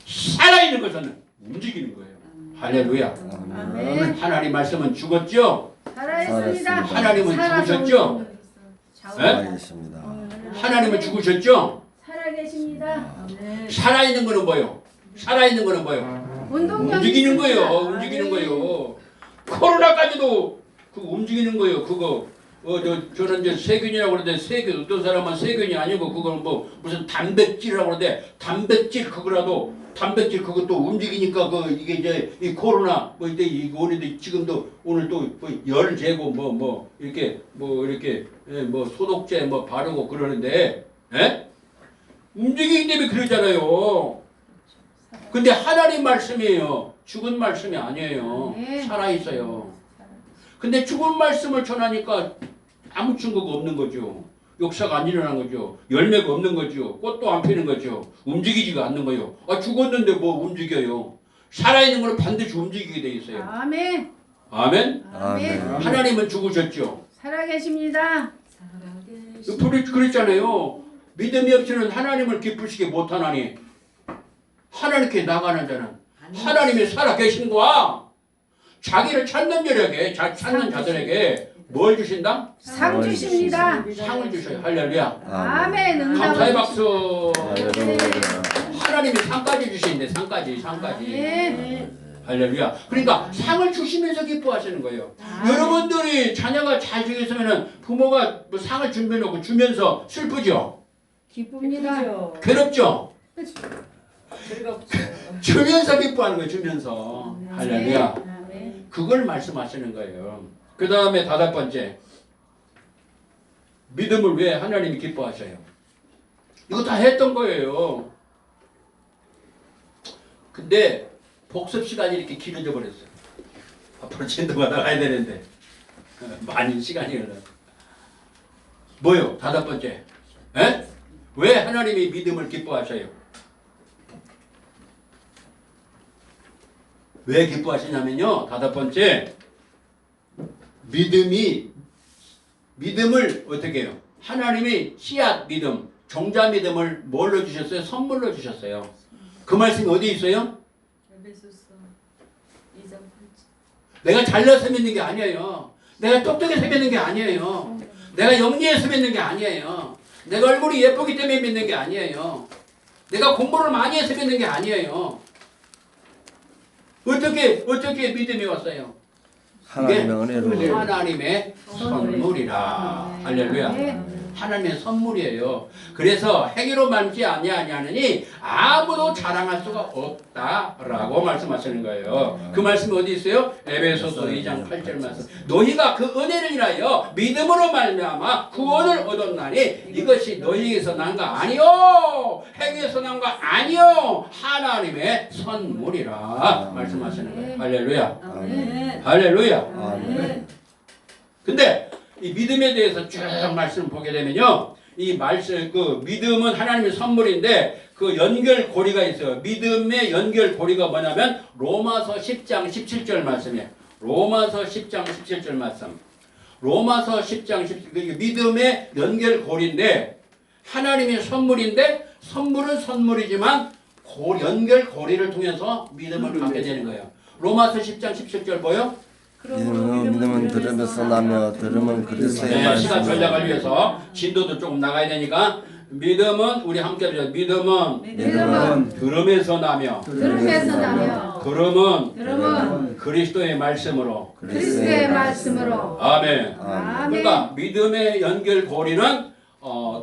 살아있는 것은 움직이는 거예요. 할렐루야. 아멘. 하나님 말씀은 죽었죠? 살아있습니다. 하나님은 살아서 죽으셨죠? 살아계십니다. 하나님은 죽으셨죠? 살아계십니다. 살아있는 거는 뭐요? 살아있는 거는 뭐요? 운동량이 움직이는 있습니다. 거예요. 움직이는 거예요. 코로나까지도 그 움직이는 거예요. 그거 저는 이제 세균이라고 그러는데 세균 어떤 사람은 세균이 아니고 그건 뭐 무슨 단백질이라고 그러는데 단백질 그거라도 단백질 그것도 움직이니까 이게 이제 이 코로나 뭐 이때 이 오늘도 지금도 오늘 또열 재고 뭐 이렇게 뭐 소독제 뭐 바르고 그러는데 움직이기 때문에 그러잖아요. 근데 하나님 말씀이에요. 죽은 말씀이 아니에요. 네. 살아 있어요. 근데 죽은 말씀을 전하니까 아무 증거가 없는 거죠. 역사가 안 일어난 거죠. 열매가 없는 거죠. 꽃도 안 피는 거죠. 움직이지가 않는 거예요. 죽었는데 뭐 움직여요. 살아있는 거는 반드시 움직이게 돼 있어요. 아멘. 아멘? 아멘. 하나님은 죽으셨죠. 살아계십니다. 그랬잖아요. 믿음이 없이는 하나님을 기쁘시게 못하나니 하나님께 나가는 자는 하나님이 살아계신 거야. 자기를 찾는 자에게 찾는 자들에게 뭘 주신다? 상 주십니다. 상을 주셔요. 할렐루야. 아멘. 감사의 박수. 할렐루야. 하나님이 상까지 주시는데 상까지. 아멘. 할렐루야. 그러니까 상을 주시면서 기뻐하시는 거예요. 여러분들이 자녀가 잘 지냈으면 부모가 뭐 상을 준비해놓고 주면서 슬프죠? 기쁩니다. 괴롭죠? 즐겁죠. 주면서 기뻐하는 거예요. 주면서. 할렐루야. 아멘. 그걸 말씀하시는 거예요. 그 다음에 5번째. 믿음을 왜 하나님이 기뻐하셔요? 이거 다 했던 거예요. 근데 복습 시간이 이렇게 길어져 버렸어요. 앞으로 진도가 나가야 되는데 많이 시간이 흘러. 뭐요? 5번째. 에? 왜 하나님이 믿음을 기뻐하셔요? 왜 기뻐하시냐면요. 5번째. 믿음을 어떻게 해요? 하나님이 씨앗 믿음, 종자 믿음을 뭘로 주셨어요? 선물로 주셨어요. 그 말씀이 어디 있어요? 에베소서 2장 8절. 내가 잘나서 믿는 게 아니에요. 내가 똑똑해서 믿는 게 아니에요. 내가 영리해서 믿는 게 아니에요. 내가 얼굴이 예쁘기 때문에 믿는 게 아니에요. 내가 공부를 많이 해서 믿는 게 아니에요. 어떻게 믿음이 왔어요? 하나님의 은혜로 하나님의 선물이라. 할렐루야. 하나님의 선물이에요. 그래서 행위로 말지 아니하니 아무도 자랑할 수가 없다라고 말씀하시는 거예요. 그 말씀이 어디 있어요? 에베소서 2장 8절 말씀. 너희가 그 은혜를 인하여 믿음으로 말미암아 구원을 얻었나니 이것이 너희에게서 난 거 아니요 행위에서 난 거 아니요 하나님의 선물이라 말씀하시는 거예요. 할렐루야. 아멘. 할렐루야. 아멘. 근데 이 믿음에 대해서 쭉 말씀 보게 되면요, 이 말씀 그 믿음은 하나님의 선물인데 그 연결고리가 있어요. 믿음의 연결고리가 뭐냐면 로마서 10장 17절 말씀이에요. 로마서 10장 17절 말씀. 로마서 10장 17절 믿음의 연결고리인데 하나님의 선물인데 선물은 선물이지만 연결고리를 통해서 믿음을 갖게 되는 거예요. 로마서 10장 17절 뭐요? 믿음은 들으면서 나며 들으면 그리스도의 네, 시간 말씀을 전략을 위해서 진도도 조금 나가야 되니까 믿음은 우리 함께 하죠. 믿음은 들음에서 나며 들음에서 나며 들음은 그리스도의 말씀으로. 그리스도의 말씀으로. 아멘. 아멘. 그러니까 믿음의 연결고리는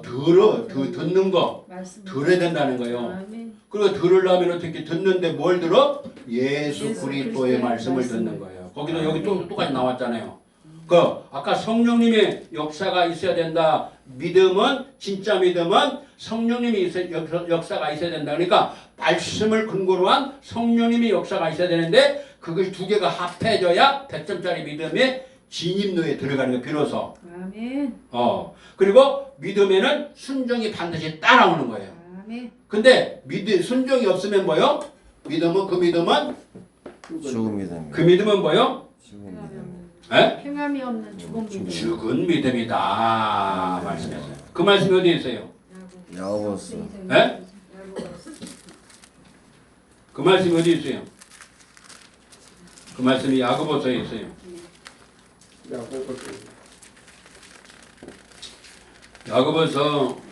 듣는 거 말씀. 들어야 된다는 거예요. 아멘. 그리고 들으려면 어떻게 듣는데 뭘 들어? 예수 그리스도의 그리스도의 말씀을 말씀. 듣는 거예요. 거기도 여기 똑같이 나왔잖아요. 그 아까 성령님의 역사가 있어야 된다. 믿음은 진짜 믿음은 성령님이 역사가 있어야 된다. 그러니까 말씀을 근거로 한 성령님의 역사가 있어야 되는데 그것이 두 개가 합해져야 100점짜리 믿음의 진입로에 들어가는 거 비로소. 아멘. 그리고 믿음에는 순종이 반드시 따라오는 거예요. 아멘. 근데 순종이 없으면 뭐요? 그 믿음은 죽은 믿음. 그 믿음은 뭐요? 죽은 믿음. 에? 행함이 없는 죽은 믿음. 죽은 믿음이다 말씀했어요. 그 말씀이 어디에 있어요? 야고보서 에? 그 말씀이 어디에 있어요? 그 말씀이 야고보서에 있어요. 야고보서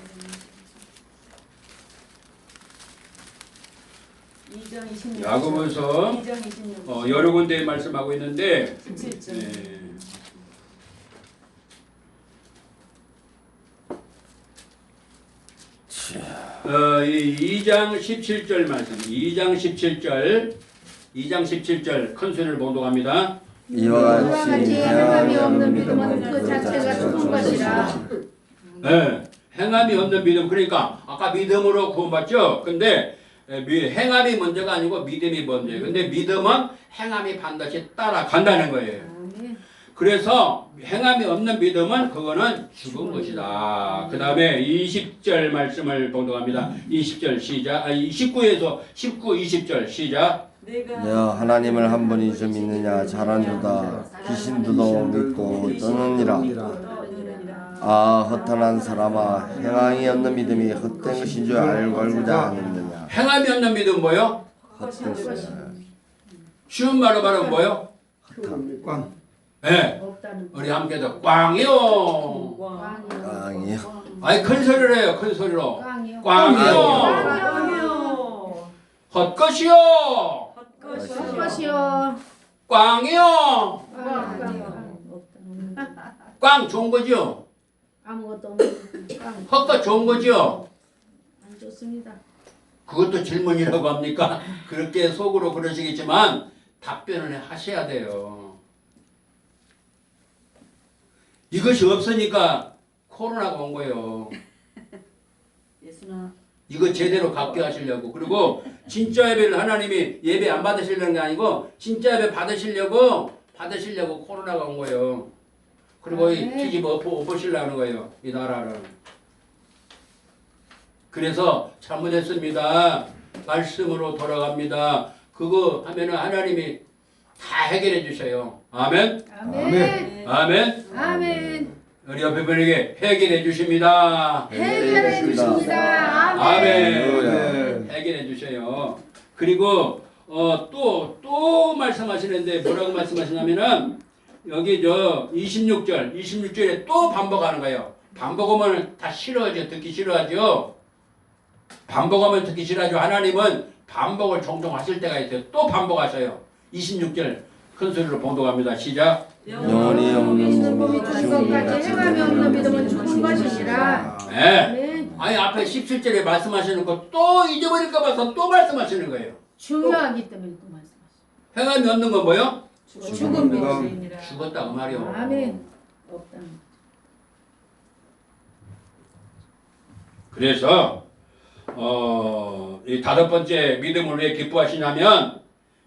2장 26절. 야고보서 2장 26절. 여러 군데 말씀하고 있는데 17절. 이 2장 17절 말씀 2장 17절 큰 소리를 봉독합니다. 이와 이와 같이 같이 행함이 없는 믿음은 믿음은 그 자체가 죽은 것이라. 네, 행함이 없는 믿음. 그러니까 아까 믿음으로 구원받죠. 근데 행함이 문제가 아니고 믿음이 문제예요. 근데 믿음은 행함이 반드시 따라간다는 거예요. 아멘. 그래서 행함이 없는 믿음은 그거는 죽은 것이다. 그 다음에 20절 말씀을 봉독합니다. 20절 시작. 19에서 19, 20절 시작. 내가 하나님을 한 분이 좀 있느냐 잘하는도다 귀신도도 믿고 떠느니라. 아 허탄한 사람아 행함이 없는 믿음이 헛된 것인 줄 알고자 하느냐. 행함이 없는 믿음 뭐요? 헛된 것이야. 쉬운 말로 말하면 뭐요? 꽝. 네. 없다는 우리 함께도 꽝이요. 꽝이요. 꽝이요. 아니 큰 소리로 해요. 큰 소리로. 꽝이요. 꽝이요. 꽝이요. 헛것이요. 것이요. 꽝이요. 꽝. 꽝 좋은 거죠? 아무것도 없는 꽝. 헛것 좋은 거죠? 안 좋습니다. 그것도 질문이라고 합니까? 그렇게 속으로 그러시겠지만 답변을 하셔야 돼요. 이것이 없으니까 코로나가 온 거예요. 예수나 이거 제대로 갖게 하시려고. 그리고 진짜 예배를 하나님이 예배 안 받으시려는 게 아니고 진짜 예배 받으시려고 코로나가 온 거예요. 그리고 이 뒤집어 엎으시려는 거예요. 이 나라를. 그래서 잘못했습니다. 말씀으로 돌아갑니다. 그거 하면은 하나님이 다 해결해 주셔요. 아멘. 아멘. 아멘. 아멘. 우리 옆에 분에게 해결해 주십니다. 해결해 주십니다. 아멘. 아멘. 해결해 주셔요. 그리고 또 말씀하시는데 뭐라고 말씀하시냐면은 여기 26절에 또 반복하는 거예요. 반복하면 다 싫어하죠. 듣기 싫어하죠. 반복하면 듣기 싫어하죠. 하나님은 반복을 종종 하실 때가 있어요. 또 반복하셔요. 26절 큰 소리로 봉독합니다. 시작. 영원히 없는 몸이 몸이 죽을 것까지 행함이 없는 믿음은 죽은 것이니라. 네. 아멘. 아니 앞에 17절에 말씀하시는 거 또 잊어버릴까 봐서 또 말씀하시는 거예요. 중요하기 때문에 또 말씀하시죠. 행함이 없는 건 뭐요? 죽은 믿음. 죽었다 그 말이요. 아멘. 없다는 거. 그래서 이 다섯 번째 믿음을 왜 기뻐하시냐면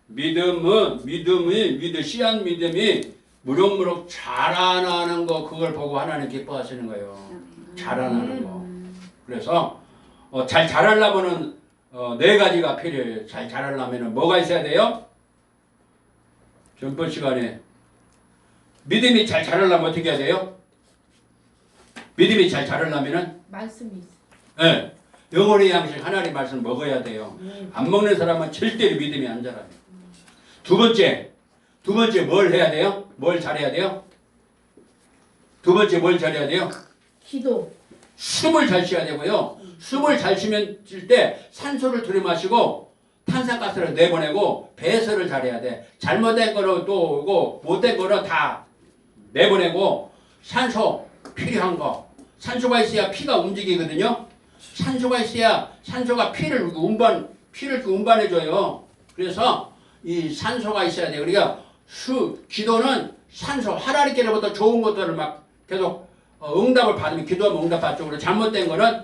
믿음이 씨한 믿음이 무럭무럭 자라나는 거 그걸 보고 하나님 기뻐하시는 거예요. 자라나는 거. 그래서 잘 자라려면은 네 가지가 필요해요. 잘 자라려면은 뭐가 있어야 돼요? 전번 시간에 믿음이 잘 자라려면 어떻게 해야 돼요? 믿음이 잘 자라려면은 말씀이 있어. 네, 영혼의 양식 하나님 말씀 먹어야 돼요. 네. 안 먹는 사람은 절대로 믿음이 안 자라요. 두 번째 뭘 해야 돼요? 뭘 잘해야 돼요? 두 번째 뭘 잘해야 돼요? 기도. 숨을 잘 쉬어야 되고요. 숨을 잘 쉴 때 산소를 들이마시고 탄산가스를 내보내고 배설을 잘해야 돼. 잘못된 거는 또 오고 못된 거는 다 내보내고 산소 필요한 거. 산소가 있어야 피가 움직이거든요. 산소가 있어야 산소가 피를 운반해줘요. 그래서 이 산소가 있어야 돼요. 우리가 기도는 산소, 하나님께로부터 좋은 것들을 막 계속 응답을 받으면 기도하면 응답 받죠. 그리고 잘못된 거는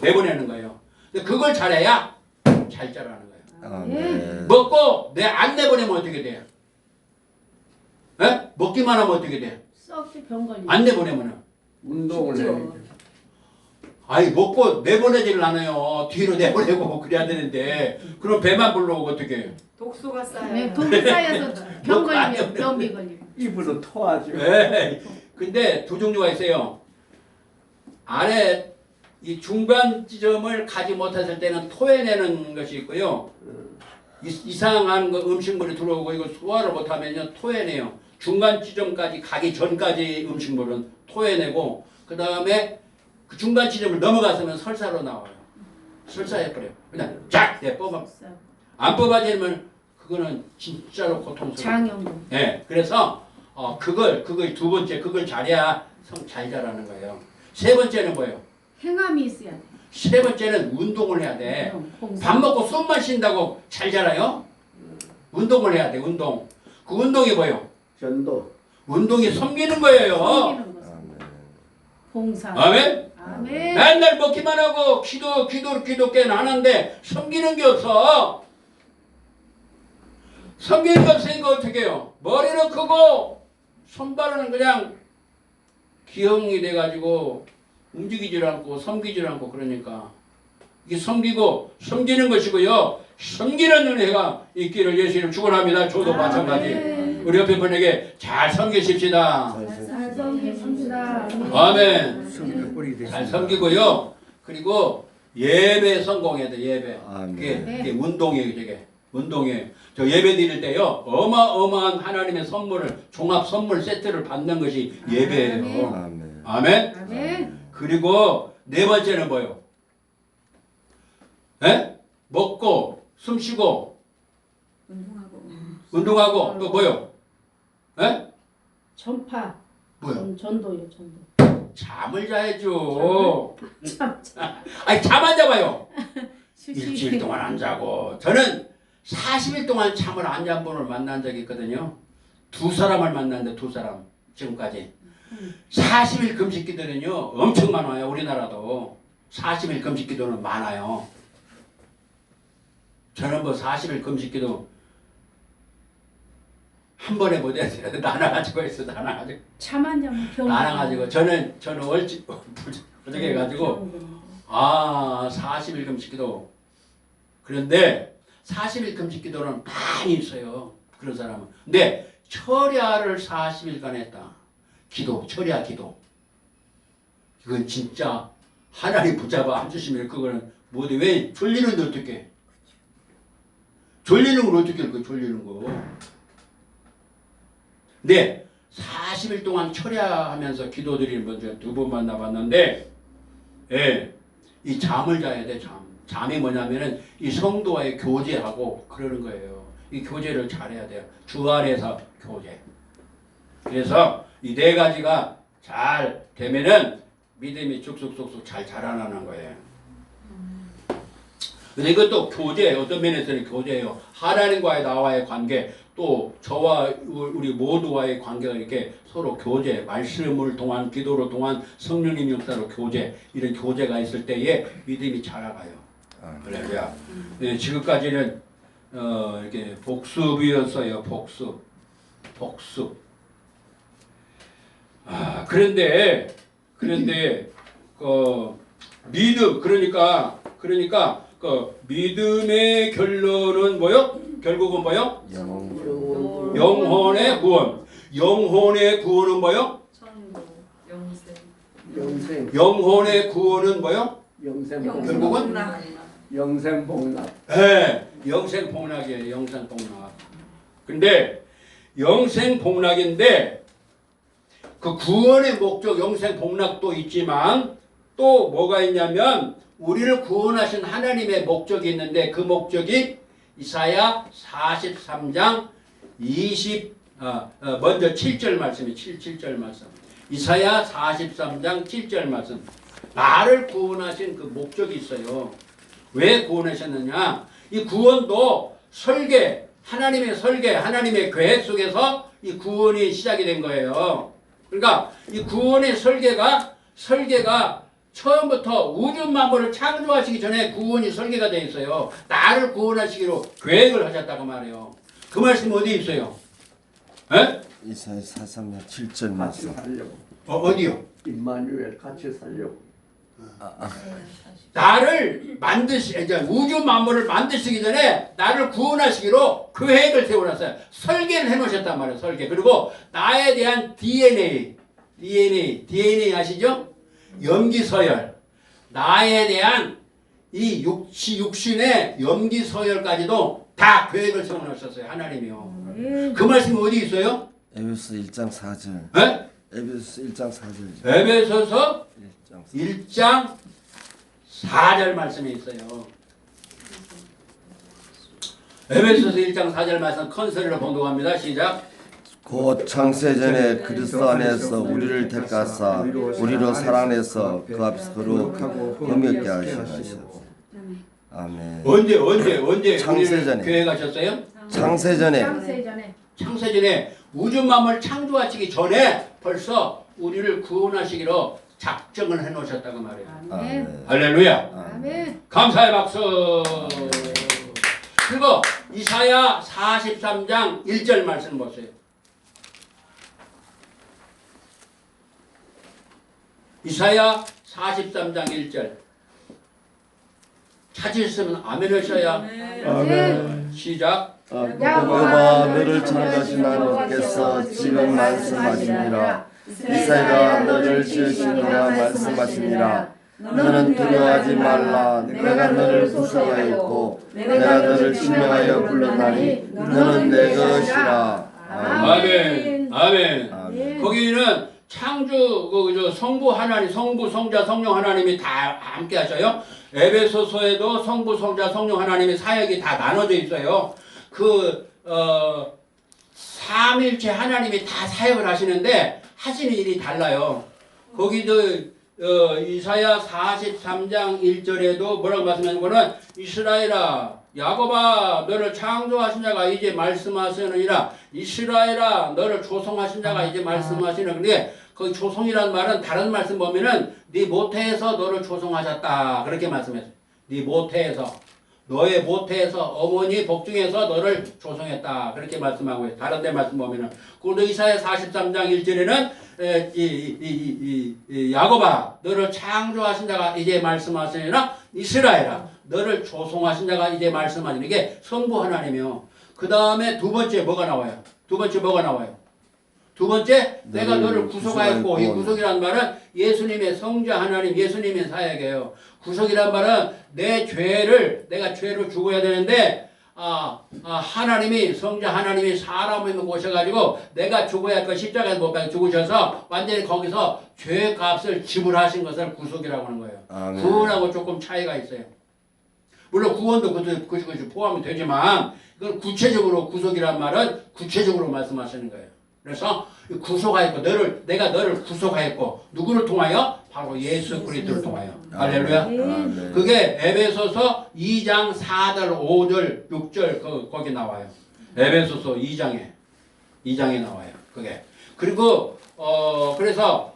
내보내는 거예요. 근데 그걸 잘해야 잘 자라는 거예요. 아멘. 먹고 안 내보내면 어떻게 돼요? 에? 먹기만 하면 어떻게 돼요? 썩지 병 걸리. 안 내보내면은. 운동을 해야죠. 아니 먹고 내보내질 않아요. 뒤로 내보내고 그래야 되는데 그럼 배만 불러오고 어떻게 해요? 독소가 쌓여요. 네, 독이 쌓여서 병 먹고 안 걸리면 병이 걸리고. 입으로 토하죠. 네. 근데 두 종류가 있어요. 아래 이 중간 지점을 가지 못했을 때는 토해내는 것이 있고요. 이상한 음식물이 들어오고 이거 소화를 못하면요 토해내요. 중간 지점까지 가기 전까지 음식물은 토해내고 그 다음에 그 중간 지점을 넘어갔으면 설사로 나와요. 설사해버려요. 그냥 쫙 뽑아. 안 뽑아지면 그거는 진짜로 고통스러워요. 장염. 네, 그래서 그걸 두 번째 그걸 잘해야 성 잘 자라는 거예요. 세 번째는 뭐예요? 행함이 있어야 돼. 세 번째는 운동을 해야 돼. 봉사. 밥 먹고 숨만 쉰다고 잘 자라요? 운동을 해야 돼. 운동. 그 운동이 뭐예요? 전도. 운동이 섬기는 거예요. 섬기는 거. 봉사. 아멘. 아멘. 맨날 먹기만 하고 기도께는 하는데 섬기는 게 없어. 섬기는 게 없으니까 어떻게 해요? 머리는 크고 손발은 그냥 기형이 돼가지고 움직이질 않고 섬기질 않고 그러니까 이게 섬기는 것이고요. 섬기는 은혜가 있기를 예수 이름 축원합니다. 저도 마찬가지. 우리 옆에 분에게 잘 섬기십시다. 잘 섬기십시다. 아멘. 잘 섬기고요. 그리고 예배 성공해야 돼. 예배. 아멘. 그게 운동이에요. 저게. 운동이에요. 저 예배 드릴 때요. 어마어마한 하나님의 선물을 종합 선물 세트를 받는 것이 예배예요. 아멘. 아멘. 아멘. 그리고 네 번째는 뭐요? 에? 먹고 숨 쉬고 운동하고 또 뭐요? 에? 전파. 뭐요? 전도요. 전도. 잠을 자야죠. 참. 아니 잠 안 자봐요. 휴식. 일주일 동안 안 자고 저는 40일 동안 잠을 안 잔 분을 만난 적이 있거든요. 두 사람을 만났는데 두 사람 지금까지 40일 금식 기도는요 엄청 많아요. 우리나라도 40일 금식 기도는 많아요. 저는 뭐 40일 금식 기도 한 번에 못했어요. 나눠가지고 했어. 나눠가지고 잠안 자면 병. 나눠가지고 저는 얼찍 부족해가지고 40일 금식 기도. 그런데 40일 금식 기도는 많이 있어요. 그런 사람은. 근데 철야를 40일간 했다. 철야 기도. 이건 진짜 하나님 붙잡아 앉으시면 그거는 뭐지? 왜 졸리는데 어떻게? 졸리는 걸 어떻게 할 거야? 졸리는 거. 근데 40일 동안 철야하면서 기도드리는 분 두 분 만나봤는데, 예, 이 잠을 자야 돼. 잠이 뭐냐면은 이 성도와의 교제하고 그러는 거예요. 이 교제를 잘해야 돼요. 주 안에서 교제. 그래서 이 네 가지가 잘 되면은 믿음이 쑥쑥쑥쑥 잘 자라나는 거예요. 근데 이것도 교제, 어떤 면에서는 교제예요. 하나님과의 나와의 관계, 또 저와 우리 모두와의 관계가 이렇게 서로 교제, 말씀을 통한, 기도를 통한 성령님 역사로 교제, 이런 교제가 있을 때에 믿음이 자라가요. 할렐루야. 네, 지금까지는 이렇게 복습이었어요. 복습. 그런데 믿음, 그러니까 그 믿음의 결론은 뭐요? 결국은 뭐요? 영혼의 구원. 영혼의 구원은 뭐요? 천국, 영생. 영생. 영혼의 구원은 뭐요? 영생 결국은? 복락. 영생 복락. 네, 영생 복락이에요. 영생 복락. 근데 영생 복락인데 그 구원의 목적 영생 복락도 있지만 또 뭐가 있냐면 우리를 구원하신 하나님의 목적이 있는데 그 목적이 이사야 43장 먼저 7절 말씀이 7절 말씀. 이사야 43장 7절 말씀. 나를 구원하신 그 목적이 있어요. 왜 구원하셨느냐? 이 구원도 설계, 하나님의 설계, 하나님의 계획 속에서 이 구원이 시작이 된 거예요. 그러니까 이 구원의 설계가 처음부터 우주 만물을 창조하시기 전에 구원이 설계가 되어 있어요. 나를 구원하시기로 계획을 하셨다고 말해요. 그 말씀 어디 있어요? 에? 이사야 43장 7절 말씀. 같이 살려고. 어디요? 임마누엘 같이 살려고. 나를 우주 만물을 만드시기 전에 나를 구원하시기로 계획을 세워놨어요. 설계를 해놓으셨단 말이에요. 설계. 그리고 나에 대한 DNA 아시죠? 염기서열. 나에 대한 이 육신의 염기서열까지도 다 계획을 세워놓으셨어요. 하나님이요. 그 말씀이 어디 있어요? 에베소서 1장 4절. 네? 에베소서 1장 4절. 에베소서 1장 4절 말씀에 있어요. 에베소서 1장 4절 말씀 컨설로 봉독합니다. 시작. 곧 창세전에 그리스도 안에서 우리를 택하사 우리로 사랑해서 그 앞에서 거룩하고 흠이 없게 하시고. 아멘. 언제 창세전에. 계획하셨어요? 창세전에 창세전에 우주 만물 창조하시기 전에 벌써 우리를 구원하시기로 작정을 해놓으셨다고 말해요. 아멘. 할렐루야. 아멘. 감사의 박수. 그리고 이사야 43장 1절 말씀 보세요. 이사야 43장 1절. 찾으셨으면 아멘 하셔야. 아멘. 시작. 여호와 너를 창조하신 하나님께서 지금 말씀하시니라. 이사야가 너를 지으시니라 말씀하시니라. 너는 두려워하지 말라. 내가 너를 구속하였고 내가 너를 지명하여 불렀나니 너는 내 것이라. 아멘. 아멘. 아멘. 거기는 창조 성부 하나님, 성부, 성자, 성령 하나님이 다 함께 하셔요. 에베소서에도 성부, 성자, 성령 하나님의 사역이 다 나눠져 있어요. 삼일체 하나님이 다 사역을 하시는데 하시는 일이 달라요. 거기도 이사야 43장 1절에도 뭐라고 말씀하는 거는 이스라엘아 야곱아 너를 창조하신 자가 이제 말씀하시느니라. 이스라엘아 너를 조성하신 자가 이제 말씀하시는. 근데 거기 조성이라는 말은 다른 말씀 보면은 네 모태에서 너를 조성하셨다 그렇게 말씀했어요. 네 모태에서 너의 모태에서 어머니 복중에서 너를 조성했다 그렇게 말씀하고 있어요. 다른 데 말씀 보면은 그리고 이사야 43장 1절에는 야곱아 너를 창조하신 자가 이제 말씀하시니라. 이스라엘아 너를 조성하신 자가 이제 말씀하시는 게 성부 하나님이요. 그 다음에 두 번째 뭐가 나와요? 두 번째 내가 너를 구속하였고. 이 구속이란 말은 예수님의 성자 하나님 예수님의 사역이에요. 구속이란 말은 내가 죄를 죽어야 되는데 하나님이 성자 하나님이 사람을 모셔가지고 내가 죽어야 할 거 십자가에 못 박혀 죽으셔서 완전히 거기서 죄 값을 지불하신 것을 구속이라고 하는 거예요. 아멘. 구원하고 조금 차이가 있어요. 물론 구원도 그것이 포함이 되지만 이건 구체적으로 구속이란 말은 구체적으로 말씀하시는 거예요. 그래서 구속하였고 내가 너를 구속하였고 누구를 통하여? 바로 예수 그리스도를 통하여. 할렐루야. 아멘. 그게 에베소서 2장 4절 5절 6절 거기 나와요. 에베소서 2장에 나와요. 그게. 그리고 그래서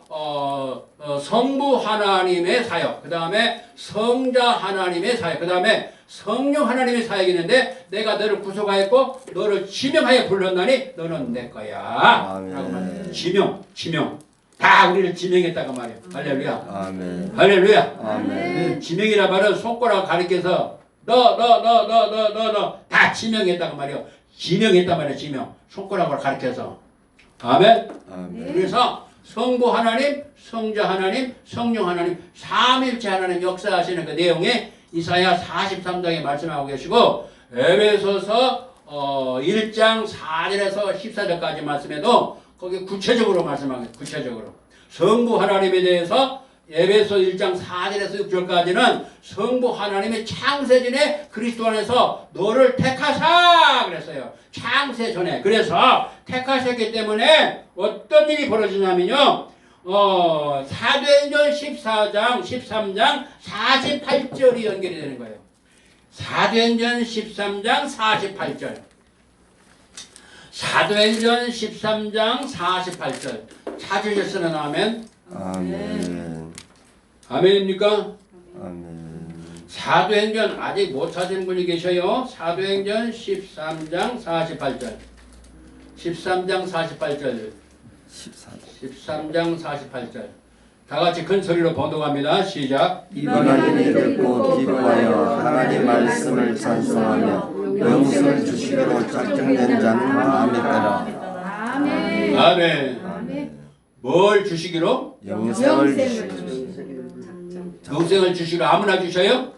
성부 하나님의 사역, 그 다음에 성자 하나님의 사역, 그 다음에 성령 하나님의 사역이 있는데 내가 너를 구속하였고 너를 지명하여 불렀나니 너는 내 거야. 아멘. 라고 말해요. 지명. 다 우리를 지명했다고 말이에요. 할렐루야. 아멘. 할렐루야. 아멘. 지명이란 말은 손가락 가리켜서 너 다 지명했다고 말이에요. 지명했단 말이에요. 지명. 손가락으로 가리켜서. 아멘. 아멘. 그래서 성부 하나님, 성자 하나님, 성령 하나님, 삼일체 하나님 역사하시는 그 내용에 이사야 43장에 말씀하고 계시고 에베소서 1장 4절에서 14절까지 말씀해도 거기 구체적으로 말씀하고 있어요. 구체적으로. 성부 하나님에 대해서 에베소 1장 4절에서 6절까지는 성부 하나님의 창세전에 그리스도 안에서 너를 택하사 그랬어요. 창세전에. 그래서 택하셨기 때문에 어떤 일이 벌어지냐면요. 사도행전 14장, 13장, 48절이 연결이 되는 거예요. 사도행전 13장 48절. 사도행전 13장 48절. 찾으셨으면 아멘. 아멘. 아멘입니까? 아멘. 사도행전 아직 못 찾은 분이 계셔요. 사도행전 13장 48절. 13장 48절. 13장 48절. 다 같이 큰 소리로 번독합니다. 시작. 이방인이 듣고 기도하여 하나님 말씀을 찬송하며 영생을 주시기로 작정된 자는 마음에 아멘. 아멘. 아멘. 뭘 주시기로? 영생을 영생을 주시기로 아무나 주셔요?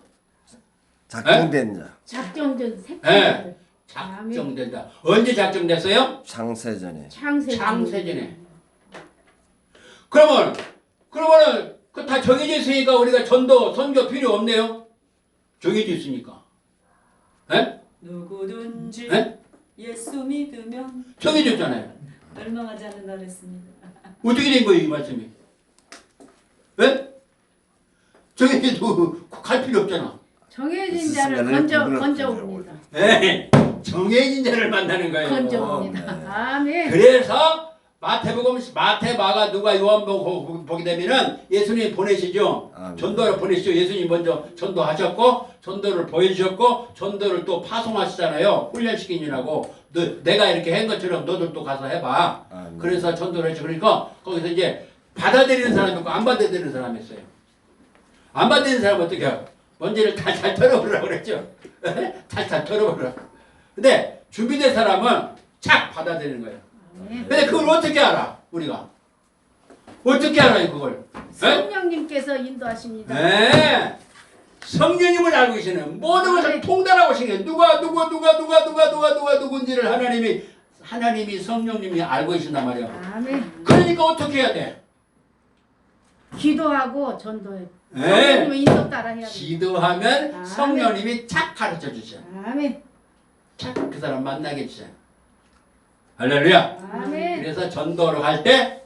작정된 자. 작정된 네. 색깔. 작정된다. 언제 작정됐어요? 창세전에. 창세전에. 그러면은 그 다 정해져 있으니까 우리가 전도 선교 필요 없네요. 정해져 있으니까. 예? 누구든지 네? 예수 믿으면 정해졌잖아요. 멸망하지 않는다 그랬습니다. 어떻게 된 거예요, 이 말씀이? 예? 정해져도 갈 필요 없잖아. 정해진 자를 건져옵니다. 예. 정해진 자를 만나는 거예요. 건져옵니다. 아멘. 그래서 마태복음, 마태, 마가, 누가, 요한복음 보게 되면은 예수님이 보내시죠. 아멘. 전도를 보내시죠. 예수님 먼저 전도하셨고 전도를 보여주셨고 전도를 또 파송하시잖아요. 훈련시키느라고 내가 이렇게 한 것처럼 너들 또 가서 해봐. 아멘. 그래서 전도를 했죠. 그러니까 거기서 이제 받아들이는 사람이 있고 안 받아들이는 사람이 있어요. 안 받아들이는 사람은 어떻게 해요? 먼지를 탈탈 털어버리라고 그랬죠. 탈탈 털어버리라. 근데 준비된 사람은 착 받아들이는 거예요. 근데 그걸 어떻게 알아? 우리가 어떻게 알아요 그걸? 성령님께서 인도하십니다. 네. 성령님을 알고 계시는 모든 것을 통달하고 계시는 누가 누군지를 하나님이 성령님이 알고 계신단 말이에요. 아멘. 그러니까 어떻게 해야 돼? 기도하고 전도해. 네. 성령님의 인도 따라 해야 돼. 기도하면 아멘. 성령님이 착 가르쳐 주셔. 아멘. 착 그 사람 만나게 해주셔. 할렐루야. 아멘. 그래서 전도를 할 때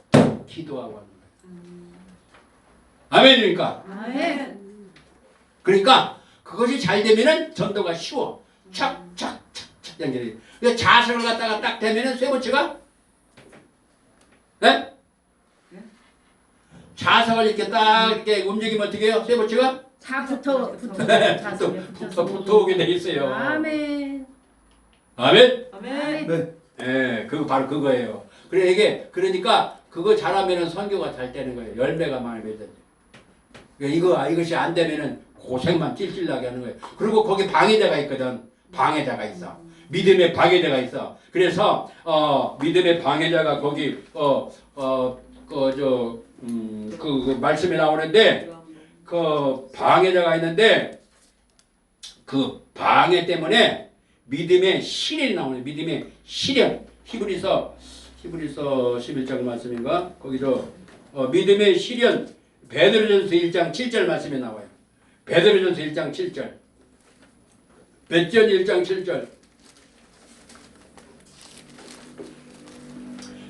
기도하고 하는 거예요. 아멘입니까? 아멘. 그러니까 그것이 잘 되면은 전도가 쉬워. 착착착착 연결이. 그 자세를 갖다가 딱 되면은 세 번째가 네? 자석을 이렇게 딱 이렇게 움직이면 어떻게 해요? 세 번째가 다 붙어 붙어오게 돼 있어요. 아멘. 아멘. 아멘. 네. 예, 그거 바로 그거예요. 그러니까 그거 잘하면은 선교가 잘 되는 거예요. 열매가 많이 맺어져. 이것이 안 되면은 고생만 찔찔나게 하는 거예요. 그리고 거기 방해자가 있거든. 방해자가 있어. 믿음의 방해자가 있어. 그래서 믿음의 방해자가 거기 그 말씀에 나오는데 그 방해자가 있는데 그 방해 때문에 믿음의 실현이 나오네. 믿음의 실현. 히브리서 11장 말씀인가? 거기서 믿음의 실현 베드로전서 1장 7절 말씀에 나와요. 베드로전서 1장 7절. 베전 1장 7절.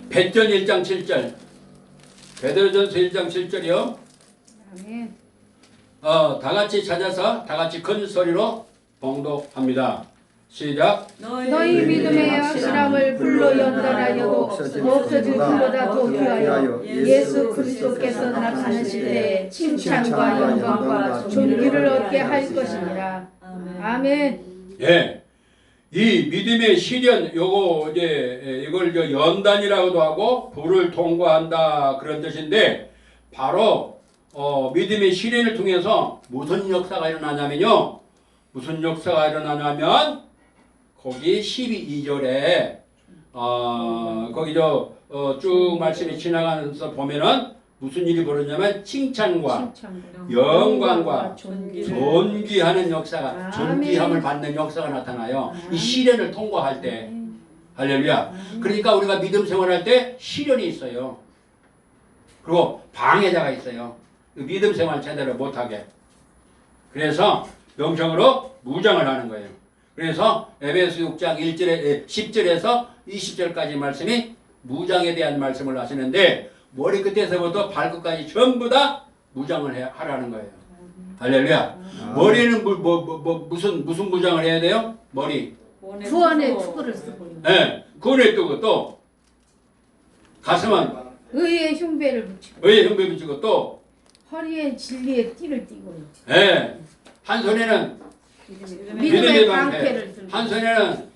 베전 1장 7절. 베드로전서 1장 7절이요. 아멘. 다 같이 찾아서 다 같이 큰 소리로 봉독합니다. 시작. 너희 믿음의 확실함을 불로 연단하여도 없어질 것보다 더 귀하여 예수 그리스도께서 나타나실 때 칭찬과 영광과 존귀를 얻게 할 것이니라. 아멘. 예. 이 믿음의 시련 요거 이제 이걸 연단이라고도 하고 불을 통과한다 그런 뜻인데 바로 믿음의 시련을 통해서 무슨 역사가 일어나냐면요. 무슨 역사가 일어나냐면 거기 12절에 거기 쭉 말씀이 지나가면서 보면은 무슨 일이 벌어졌냐면 칭찬과 영광과 존귀하는 역사가 아멘. 존귀함을 받는 역사가 나타나요. 이 시련을 통과할 때 할렐루야. 그러니까 우리가 믿음 생활할 때 시련이 있어요. 그리고 방해자가 있어요. 믿음 생활 제대로 못하게. 그래서 명령으로 무장을 하는 거예요. 그래서 에베소 6장 1절에 10절에서 20절까지 말씀이 무장에 대한 말씀을 하시는데 머리 끝에서부터 발끝까지 전부 다 무장을 하라는 거예요. 할렐루야. 머리는 무슨 무장을 해야 돼요? 머리. 구원의 투구를 쓰고요. 네. 구원의 투구 또 가슴은 의의 흉배를 붙이고 의의 흉배 붙이고 또 허리에 진리의 띠를 띠고요. 네. 한 손에는 믿음의 방패를 들고 한 손에는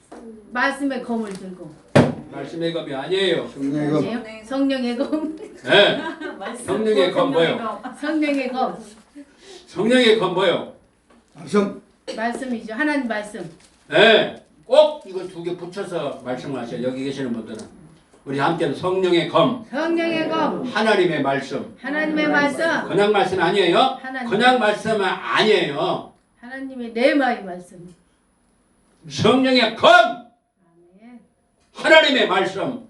말씀의 검을 들고 말씀의 검이 아니에요. 아니에요? 성령의 검. 네. 성령의 검 뭐요? 성령의 검. 성령의 검 뭐요? 말씀이죠. 하나님 말씀. 네. 꼭 이거 두 개 붙여서 말씀하셔요. 여기 계시는 분들은. 우리 함께 성령의 검. 성령의 검. 하나님의 말씀. 하나님의 말씀. 그냥 말씀 아니에요? 하나님. 그냥 말씀은 아니에요. 하나님의 내마의 말씀. 성령의 검. 아멘. 하나님의 말씀.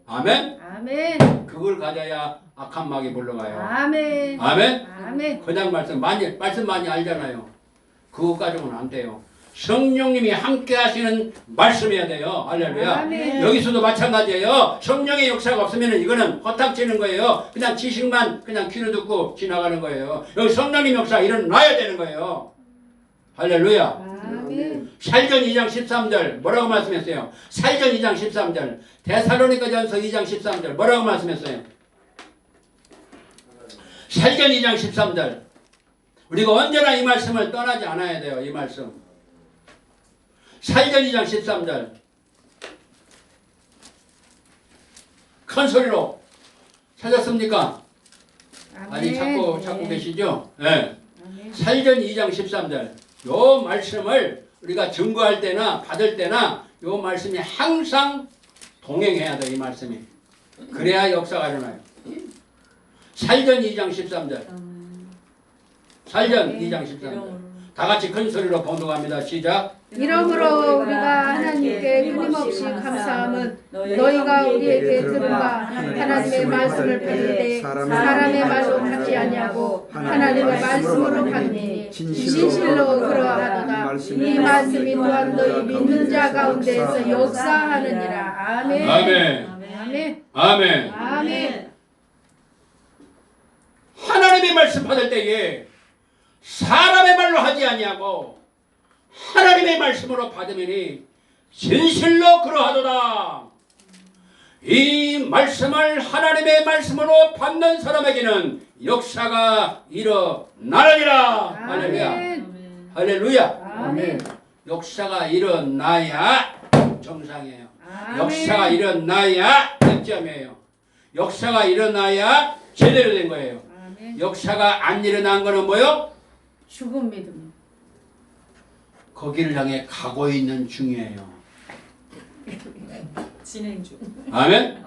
아멘. 아멘. 그걸 가져야 악한 마귀 물러가요. 아멘. 아멘. 아멘. 그냥 말씀 많이 알잖아요. 그거 가지고는 안 돼요. 성령님이 함께 하시는 말씀이어야 돼요. 할렐루야. 아멘. 여기서도 마찬가지예요. 성령의 역사가 없으면 이거는 허탕치는 거예요. 그냥 지식만 그냥 귀로 듣고 지나가는 거예요. 여기 성령님 역사 일어나야 되는 거예요. 할렐루야. 아멘. 살전 2장 13절 뭐라고 말씀했어요? 살전 2장 13절 데살로니가전서 2장 13절 뭐라고 말씀했어요? 살전 2장 13절 우리가 언제나 이 말씀을 떠나지 않아야 돼요. 이 말씀 살전 2장 13절 큰 소리로 찾았습니까? 아니 찾고 계시죠? 네. 살전 2장 13절 요 말씀을 우리가 증거할 때나 받을 때나 요 말씀이 항상 동행해야 돼. 이 말씀이 그래야 역사가 일어나요. 살전 2장 13절 살전 2장 13절 다 같이 큰 소리로 봉독합니다. 시작. 이러므로 우리가 하나님께 끊임없이 감사함은 너희가 우리에게 들은바 하나님의 말씀을 받을 때 사람의 말로 받지 아니하고 하나님의 말씀으로 받니 진실로 그러하도다. 이 말씀이 또한 너희 믿는 자 가운데에서 역사하느니라. 아멘. 아멘. 아멘. 아멘. 아멘. 하나님의 말씀 받을 때에 사람의 말로 하지 아니하고 하나님의 말씀으로 받으면 진실로 그러하도다. 이 말씀을 하나님의 말씀으로 받는 사람에게는 역사가 일어나느니라. 할렐루야. 아멘. 할렐루야. 아멘. 역사가 일어나야 정상이에요. 아멘. 역사가 일어나야 100점이에요. 역사가 일어나야 제대로 된 거예요. 아멘. 역사가 안 일어난 거는 뭐요? 죽은 믿음. 거기를 향해 가고 있는 중이에요. 진행 중. 아멘?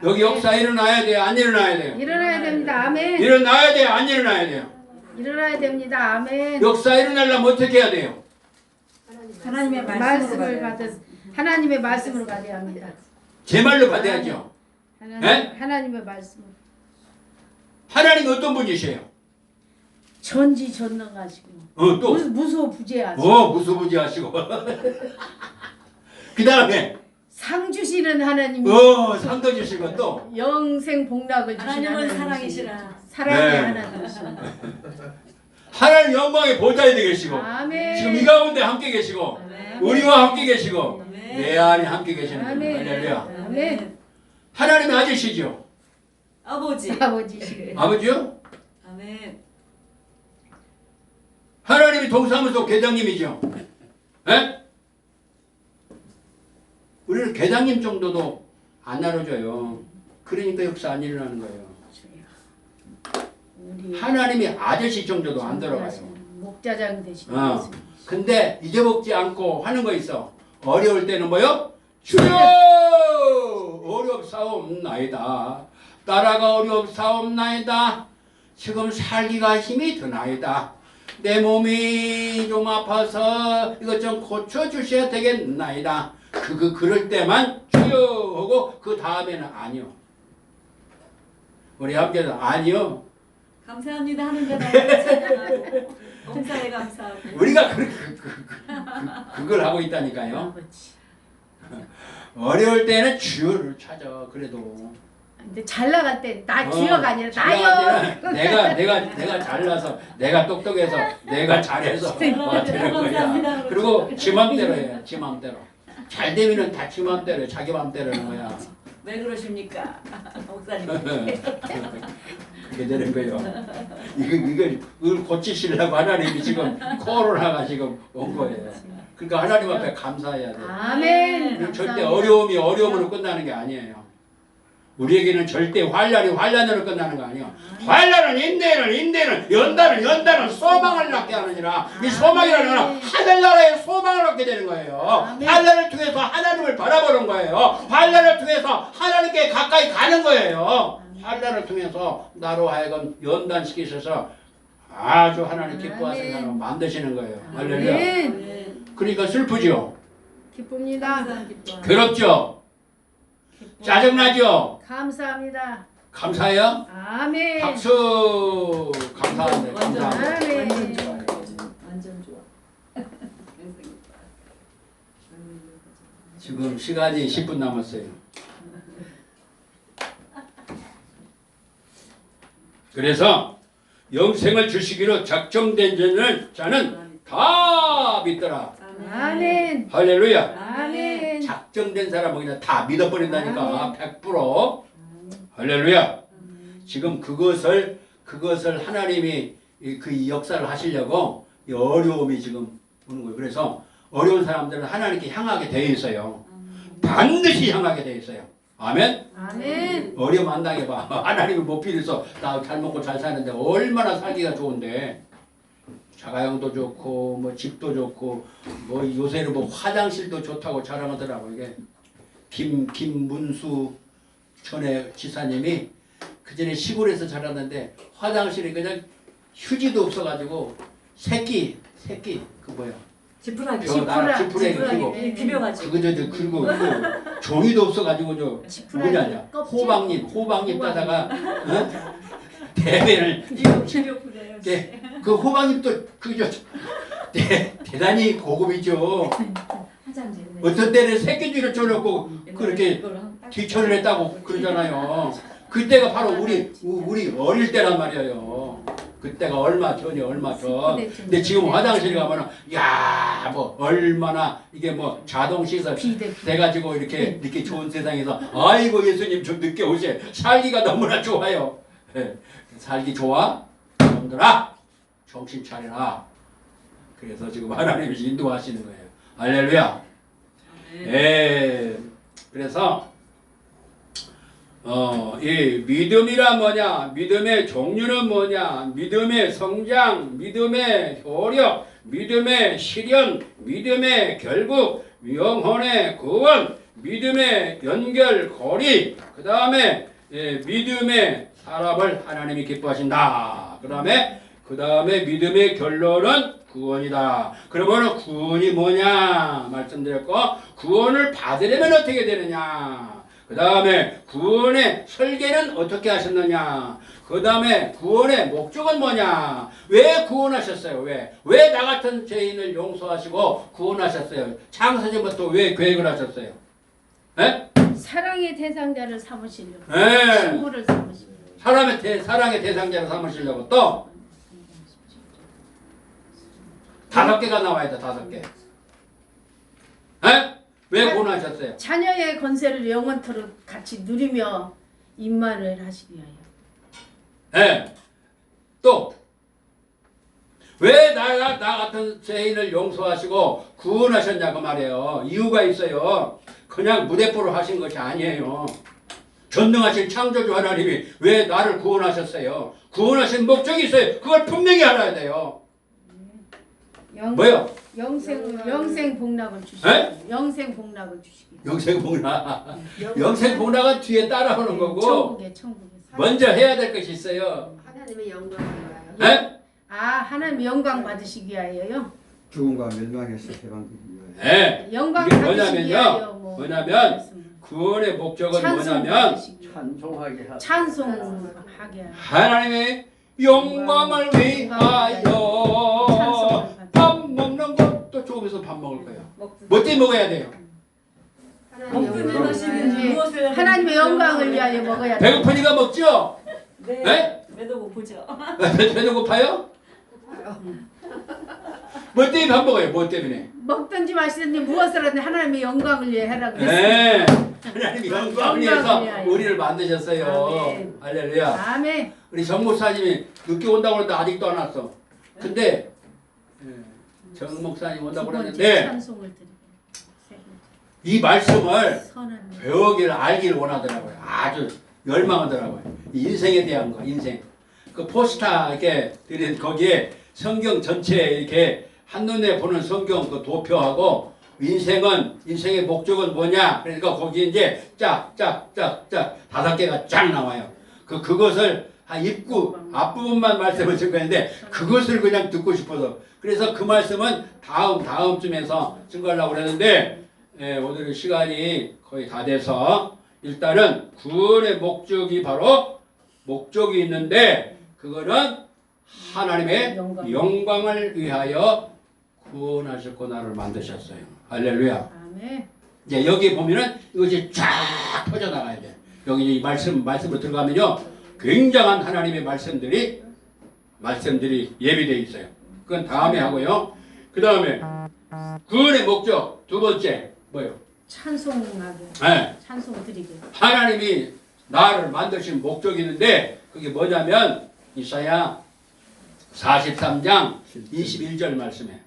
여기 역사 일어나야 돼요? 안 일어나야 돼요? 일어나야 됩니다. 아멘. 일어나야 돼요? 안 일어나야 돼요? 일어나야 됩니다. 아멘. 역사 일어나려면 어떻게 해야 돼요? 하나님의 말씀을 받은 하나님의 말씀으로 가야 합니다. 제 말로 받아야죠. 하나님의 말씀을 하나님이 어떤 분이세요? 전지전능하시고 또 무소부재하시고 무소부지하시고 그 다음에 상 주시는 하나님, 상도 주시고 또 영생 복락을 주시는 하나님은 하나님, 사랑이시라. 사랑의 네. 하나님이십니다. 하나님 영광의 보좌에 계시고 아멘. 지금 이 가운데 함께 계시고 아멘. 우리와 함께 계시고 아멘. 내 안에 함께 계시는 아멘. 할렐루야. 아멘. 하나님의 아저씨죠. 아버지. 아버지시래. 아버지요? 아멘. 하나님이 동사무소 계장님이죠. 에? 우리는 계장님 정도도 안 나눠줘요. 그러니까 역사 안 일어나는 거예요. 우리 하나님이 아저씨 정도도 안 들어가요. 목자장 되시는 어. 예수님. 근데 잊어먹지 않고 하는 거 있어. 어려울 때는 뭐요? 주여 어렵사옵나이다. 따라가 어렵사옵나이다. 지금 살기가 힘이 드나이다. 내 몸이 좀 아파서 이것 좀 고쳐주셔야 되겠나이다. 그럴 때만 주여 하고 그 다음에는 아니요. 우리 함께는 아니요. 감사합니다 하는 데다 찬양하고 감사해 감사하고. 우리가 그걸 하고 있다니까요. 아버지. 어려울 때는 주여를 찾아. 그래도 근데 잘 나갈 때 나 주여가 아니라 잘 나요. 나갈 때는 내가 잘나서 내가 똑똑해서 내가 잘해서 되는 감사합니다. 거야. 그리고 지 맘대로 해. 지 맘대로. 잘 되면은 다 지 맘대로 자기 맘대로 하는 거야. 왜 그러십니까, 목사님? 그렇게 되는 거예요. 이걸 고치시려고 하나님이 지금 코로나가 지금 온 거예요. 그러니까 하나님 앞에 감사해야 돼요. 아멘. 그리고 절대 감사합니다. 어려움이 어려움으로 끝나는 게 아니에요. 우리에게는 절대 환란이 환란으로 끝나는 거 아니에요. 환란은 인내는 연단은 소망을 낳게 하느니라. 이 소망이라는 건 하늘나라의 소망을 얻게 되는 거예요. 환란을 통해서 하나님을 바라보는 거예요. 환란을 통해서 하나님께 가까이 가는 거예요. 환란을 통해서 나로 하여금 연단시키셔서 아주 하나님 기뻐하시는 사람 만드시는 거예요. 할렐루야. 아멘. 그러니까 슬프죠. 기쁩니다. 항상 기뻐하고. 괴롭죠. 짜증나죠. 감사합니다. 감사해요. 아멘. 박수. 감사합니다. 완전 감사합니다. 아멘. 완전 좋아. 완전 좋아. 지금 시간이 10분 남았어요. 그래서 영생을 주시기로 작정된 자는 다 믿더라. 아멘. 할렐루야. 아멘. 작정된 사람은 그냥 다 믿어버린다니까. 100%. 할렐루야. 지금 그것을 하나님이 그 역사를 하시려고 이 어려움이 지금 오는 거예요. 그래서 어려운 사람들은 하나님께 향하게 되어 있어요. 반드시 향하게 되어 있어요. 아멘. 아멘. 어려움 안 당해봐. 하나님이 못 빌어서 나 잘 먹고 잘 사는데 얼마나 살기가 좋은데. 자가용도 좋고 뭐 집도 좋고 뭐 요새는 뭐 화장실도 좋다고 자랑하더라고. 이게 김문수 전에 지사님이 그 전에 시골에서 자랐는데 화장실이 그냥 휴지도 없어가지고 새끼 그 뭐야 지푸라기. 지푸라기 끼고 비벼가지고. 그리고 그 종이도 없어가지고 저 뭐냐 호박잎 따다가 대배를 비벼푸네요. 그 호박잎도 대단히 고급이죠. 어떤 때는 새끼줄을 쳐놓고 그렇게 뒤처리를 했다고 그러잖아요. 그때가 바로 우리 어릴 때란 말이에요. 그때가 얼마 전이요, 얼마 전. 근데 지금 화장실 가면은 야, 뭐 얼마나 이게 뭐 자동 시설 돼가지고 이렇게 좋은 세상에서 아이고 예수님 좀 늦게 오세. 살기가 너무나 좋아요. 네. 살기 좋아? 여러분들아 정신 차려라. 그래서 지금 하나님이 인도하시는 거예요. 할렐루야. 예. 그래서 이 믿음이란 뭐냐? 믿음의 종류는 뭐냐? 믿음의 성장, 믿음의 효력, 믿음의 실현, 믿음의 결국, 영혼의 구원, 믿음의 연결고리, 그 다음에 믿음의 사람을 하나님이 기뻐하신다. 그 다음에 믿음의 결론은 구원이다. 그러면 구원이 뭐냐 말씀드렸고, 구원을 받으려면 어떻게 되느냐, 그 다음에 구원의 설계는 어떻게 하셨느냐, 그 다음에 구원의 목적은 뭐냐, 왜 구원하셨어요? 왜 나 같은 죄인을 용서하시고 구원하셨어요? 창세전부터 왜 계획을 하셨어요? 에? 사랑의 대상자를 삼으시려고. 에. 신부를 삼으시려고. 사랑의 대상자로 삼으시려고. 또 5개가 나와야 돼. 5개. 에? 왜 구원하셨어요? 자녀의 건세를 영원토록 같이 누리며 임만을 하시기 위하여. 예. 또, 왜 나 같은 죄인을 용서하시고 구원하셨냐고 말이에요. 이유가 있어요. 그냥 무대포로 하신 것이 아니에요. 전능하신 창조주 하나님이 왜 나를 구원하셨어요? 구원하신 목적이 있어요. 그걸 분명히 알아야 돼요. 뭐요? 영생 복락을 주시기. 에? 영생 복락을 주시기. 영생복락. 영생복락은 뒤에 따라오는 거고, 천국에. 먼저 해야 될 것이 있어요. 하나님의 영광을 위하여. 예? 하나님 영광 받으시기 위하여요. 죽음과 멸망에서 해방되기 위하여. 예. 영광 이게 받으시기 위하여. 뭐냐면 구원의 목적은 찬송 뭐냐면 받으시기 위하여. 찬송하게 하라. 찬송하게 하여. 하나님의 영광을 위하여 밥 먹는 것도 조금해서 밥 먹을 거예요. 뭐 때문에 먹어야 돼요? 하나님의 먹든 영광을 하시는 위하여. 무엇을 하나님의 영광을 위하여 먹어야 돼. 배고프니까 먹죠? 네. 네? 매도 고프죠. 배도 고파요? 뭐 때문에 밥 먹어요? 뭐 때문에? 먹든지 마시든지 무엇을 하든 하나님의 영광을 위해 하라고 했어요. 네. 하나님이 영광을 위해서 영광을 위하여. 우리를 만드셨어요. 아멘. 할렐루야. 아멘. 우리 정 목사님이 늦게 온다고 그랬는데 아직도 안 왔어. 근데 정 목사님 온다고 두 번째 그랬는데 찬송을 드리고 세 번째 이 말씀을 선한 일. 배우기를 알기를 원하더라고요. 아주 열망하더라고요. 이 인생에 대한 거, 인생. 그 포스터 이렇게 드린 거기에 성경 전체에 이렇게 한눈에 보는 성경 그 도표하고 인생의 목적은 뭐냐. 그러니까 거기 이제 짝짝짝짝 5개가 쫙 나와요. 그것을 한 입구 앞부분만 말씀을 드릴 건데 그것을 그냥 듣고 싶어서 그래서 그 말씀은 다음 쯤에서 증거하려고 그랬는데 오늘 시간이 거의 다 돼서 일단은 구원의 목적이 바로 목적이 있는데 그거는 하나님의 영광을 위하여 구원하셨고 나를 만드셨어요. 할렐루야. 아멘. 이제 여기 보면은 이것이 쫙 퍼져나가야 돼. 여기 이 말씀으로 들어가면요. 굉장한 하나님의 말씀들이 예비되어 있어요. 그건 다음에 하고요. 그 다음에 구원의 목적 두 번째 뭐예요? 찬송하게. 네. 찬송 드리게. 하나님이 나를 만드신 목적이 있는데 그게 뭐냐면 이사야 43장 21절 말씀에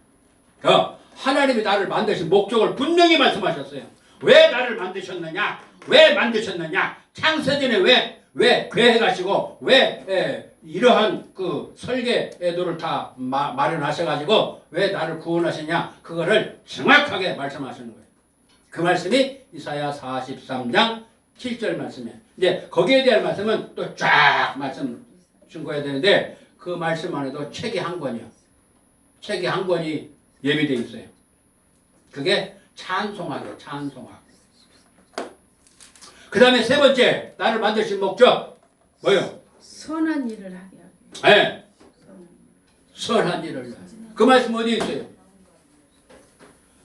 하나님이 나를 만드신 목적을 분명히 말씀하셨어요. 왜 나를 만드셨느냐? 왜 만드셨느냐? 창세전에 왜 계획하시고 왜 이러한 그 설계도를 다 마련하셔가지고 왜 나를 구원하시냐? 그거를 정확하게 말씀하시는 거예요. 그 말씀이 이사야 43장 7절 말씀이에요. 이제 거기에 대한 말씀은 또 쫙 말씀 증거해야 되는데 그 말씀 안에도 책이 한 권이요. 책이 한 권이 예비되어 있어요. 그게 찬송하게 찬송하게. 그 다음에 세 번째 나를 만드신 목적 뭐예요? 선한 일을 하게 하게. 네. 선한 일을. 그 말씀 어디에 있어요?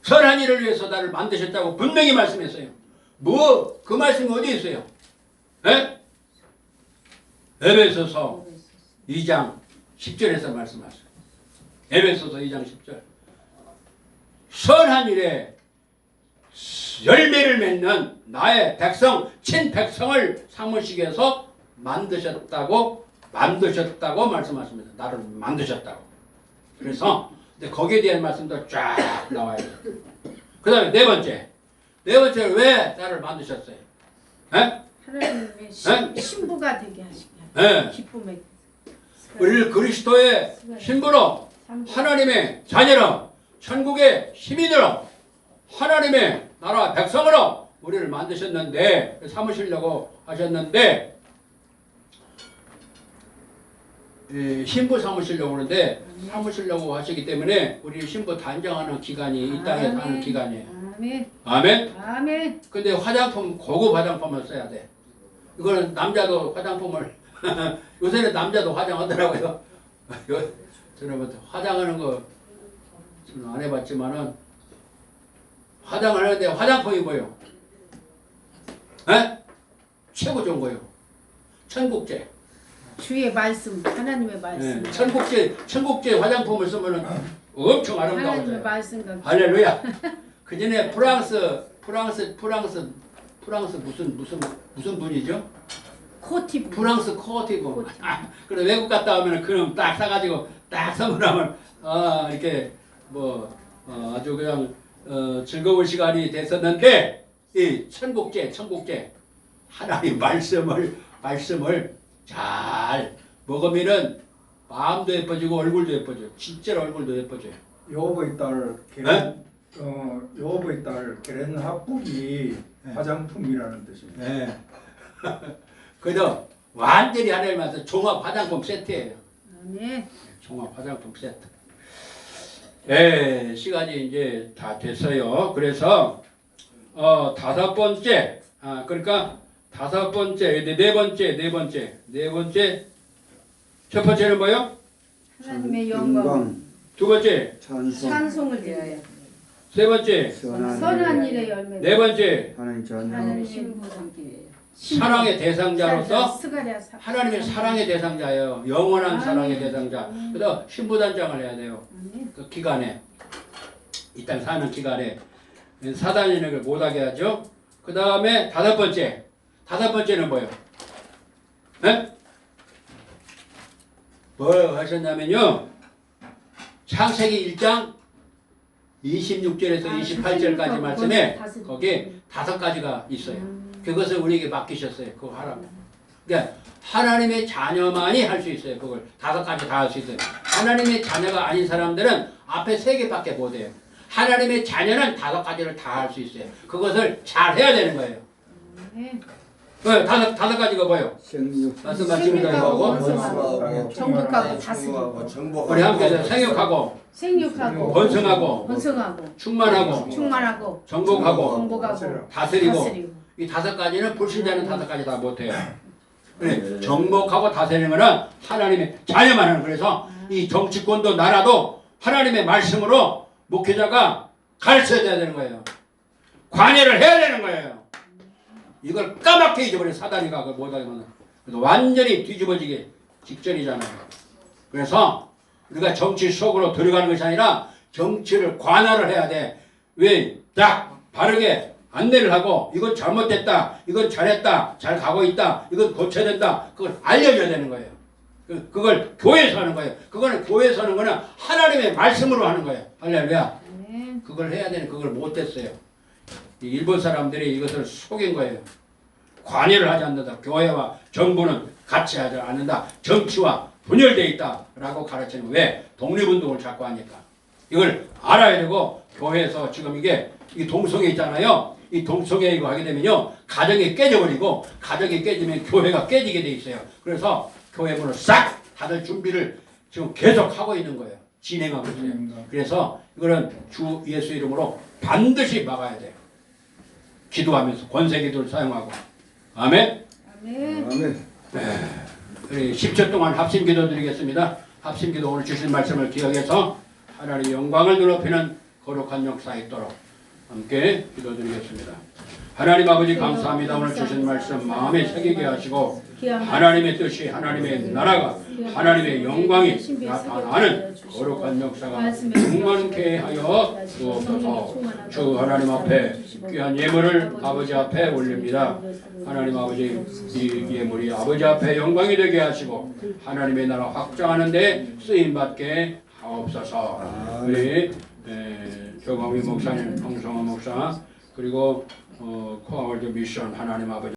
선한 일을 위해서 나를 만드셨다고 분명히 말씀했어요. 그 말씀이 어디에 있어요? 네? 에베소서 2장 10절에서 말씀하세요. 에베소서 2장 10절. 선한 일에 열매를 맺는 나의 백성, 친백성을 삼으시기 위해서 만드셨다고 말씀하십니다. 나를 만드셨다고. 그래서 거기에 대한 말씀도 쫙 나와요. 그 다음에 네 번째 왜 나를 만드셨어요? 에? 하나님의 신부가 되게 하시게 네. 기쁨의 우리를 그리스도의 신부로 하나님의 자녀로 천국의 시민으로 하나님의 나라 백성으로 우리를 만드셨는데 삼으시려고 하셨는데 신부 삼으시려고 하는데 삼으시려고 하시기 때문에 우리 신부 단장하는 기간이 이 땅에 사는 기간이에요. 아멘. 아멘. 아멘. 근데 화장품 고급 화장품을 써야 돼. 이거는 남자도 화장품을 요새는 남자도 화장하더라고요. 저는 화장하는 거 저는 안 해봤지만은 화장을 하는데 화장품이 뭐예요? 에? 최고 좋은 거예요. 천국제. 주의 말씀, 하나님의 말씀. 천국제 화장품을 쓰면은 엄청 하나님의 아름다워져요. 말씀과 할렐루야. 그 전에 프랑스 무슨 분이죠? 코티브. 프랑스 코티브. 그래 외국 갔다 오면 그럼 딱 사가지고 딱 선물하면 이렇게 뭐 아주 그냥 즐거운 시간이 됐었는데 이 천국제 하나님 말씀을 잘 먹으면은 마음도 예뻐지고 얼굴도 예뻐져요. 진짜로 얼굴도 예뻐져요. 여보의 딸 네? 여보의 딸 게렌 합북이 화장품이라는 뜻입니다. 네. 그래서 완전히 하나님 말씀 종합 화장품 세트예요. 아멘. 종합 화장품 세트. 예, 시간이 이제 다 됐어요. 그래서 다섯 번째, 그러니까 다섯 번째, 네 번째. 첫 번째는 뭐요? 하나님의 영광. 두 번째, 찬송을 드려요. 세 번째, 선한 일의 열매. 네 번째, 하나님 신부 삼기예요. 사랑의 대상자로서 스가랴 하나님의 사랑의 대상자예요. 영원한 사랑의 대상자. 그래서 신부단장을 해야 돼요. 그 기간에 이 땅 사는 기간에 사단이 있는 걸 못하게 하죠. 그 다음에 다섯 번째는 뭐예요? 네? 뭘 하셨냐면요. 창세기 1장 26절에서 28절까지 말씀에 거기에 다섯 가지가 있어요. 그것을 우리에게 맡기셨어요. 그거 하라고. 그러니까 하나님의 자녀만이 할 수 있어요. 그걸 다섯 가지 다 할 수 있어요. 하나님의 자녀가 아닌 사람들은 앞에 세 개밖에 못해요. 하나님의 자녀는 다섯 가지를 다 할 수 있어요. 그것을 잘 해야 되는 거예요. 네, 다섯 가지가 뭐예요? 말씀 생육하고 번성하고 정복하고 다스리고 정복하고 우리 함께 해서 생육하고 생육하고 번성하고 충만하고 충만하고 정복하고 정복하고 다스리고 이 다섯 가지는 불신자는 다섯 가지 다 못해요. 그래, 정복하고 다스리는 거는 하나님의 자녀만 하는. 그래서 이 정치권도 나라도 하나님의 말씀으로 목회자가 가르쳐야 되는 거예요. 관여를 해야 되는 거예요. 이걸 까맣게 잊어버린 사단이가 그걸 못하면 완전히 뒤집어지기 직전이잖아요. 그래서 우리가 정치 속으로 들어가는 것이 아니라 정치를 관할을 해야 돼. 왜? 딱 바르게 안내를 하고 이건 잘못됐다, 이건 잘했다, 잘 가고 있다, 이건 고쳐야 된다. 그걸 알려줘야 되는 거예요. 그걸 교회에서 하는 거예요. 그거는 교회에서 하는 거는 하나님의 말씀으로 하는 거예요. 할렐루야. 그걸 해야 되는 그걸 못했어요. 일본 사람들이 이것을 속인 거예요. 관여를 하지 않는다. 교회와 정부는 같이 하지 않는다. 정치와 분열되어 있다라고 가르치는. 왜? 독립운동을 자꾸 하니까. 이걸 알아야 되고 교회에서 지금 이게 이 동성애 있잖아요. 이 동성애 이거 하게 되면요. 가정이 깨져버리고 가정이 깨지면 교회가 깨지게 돼 있어요. 그래서 교회 문을 싹 닫을 준비를 지금 계속 하고 있는 거예요. 진행하고 있어요. 그래서 이거는 주 예수 이름으로 반드시 막아야 돼요. 기도하면서 권세기도를 사용하고. 아멘. 아멘. 우리 10초 동안 합심기도 드리겠습니다. 합심기도 오늘 주신 말씀을 기억해서 하나님의 영광을 높이는 거룩한 역사 있도록 함께 기도드리겠습니다. 하나님 아버지 감사합니다. 오늘 주신 말씀 마음에 새기게 하시고 하나님의 뜻이 하나님의 나라가 하나님의 영광이 나타나는 거룩한 역사가 충만케 하여 주옵소서. 주 하나님 앞에 귀한 예물을 아버지 앞에 올립니다. 하나님 아버지 이 예물이 아버지 앞에 영광이 되게 하시고 하나님의 나라 확장하는 데 쓰임받게 하옵소서. 우리 조광희 목사님, 홍성호 목사 그리고 코아월드 미션 하나님 아버지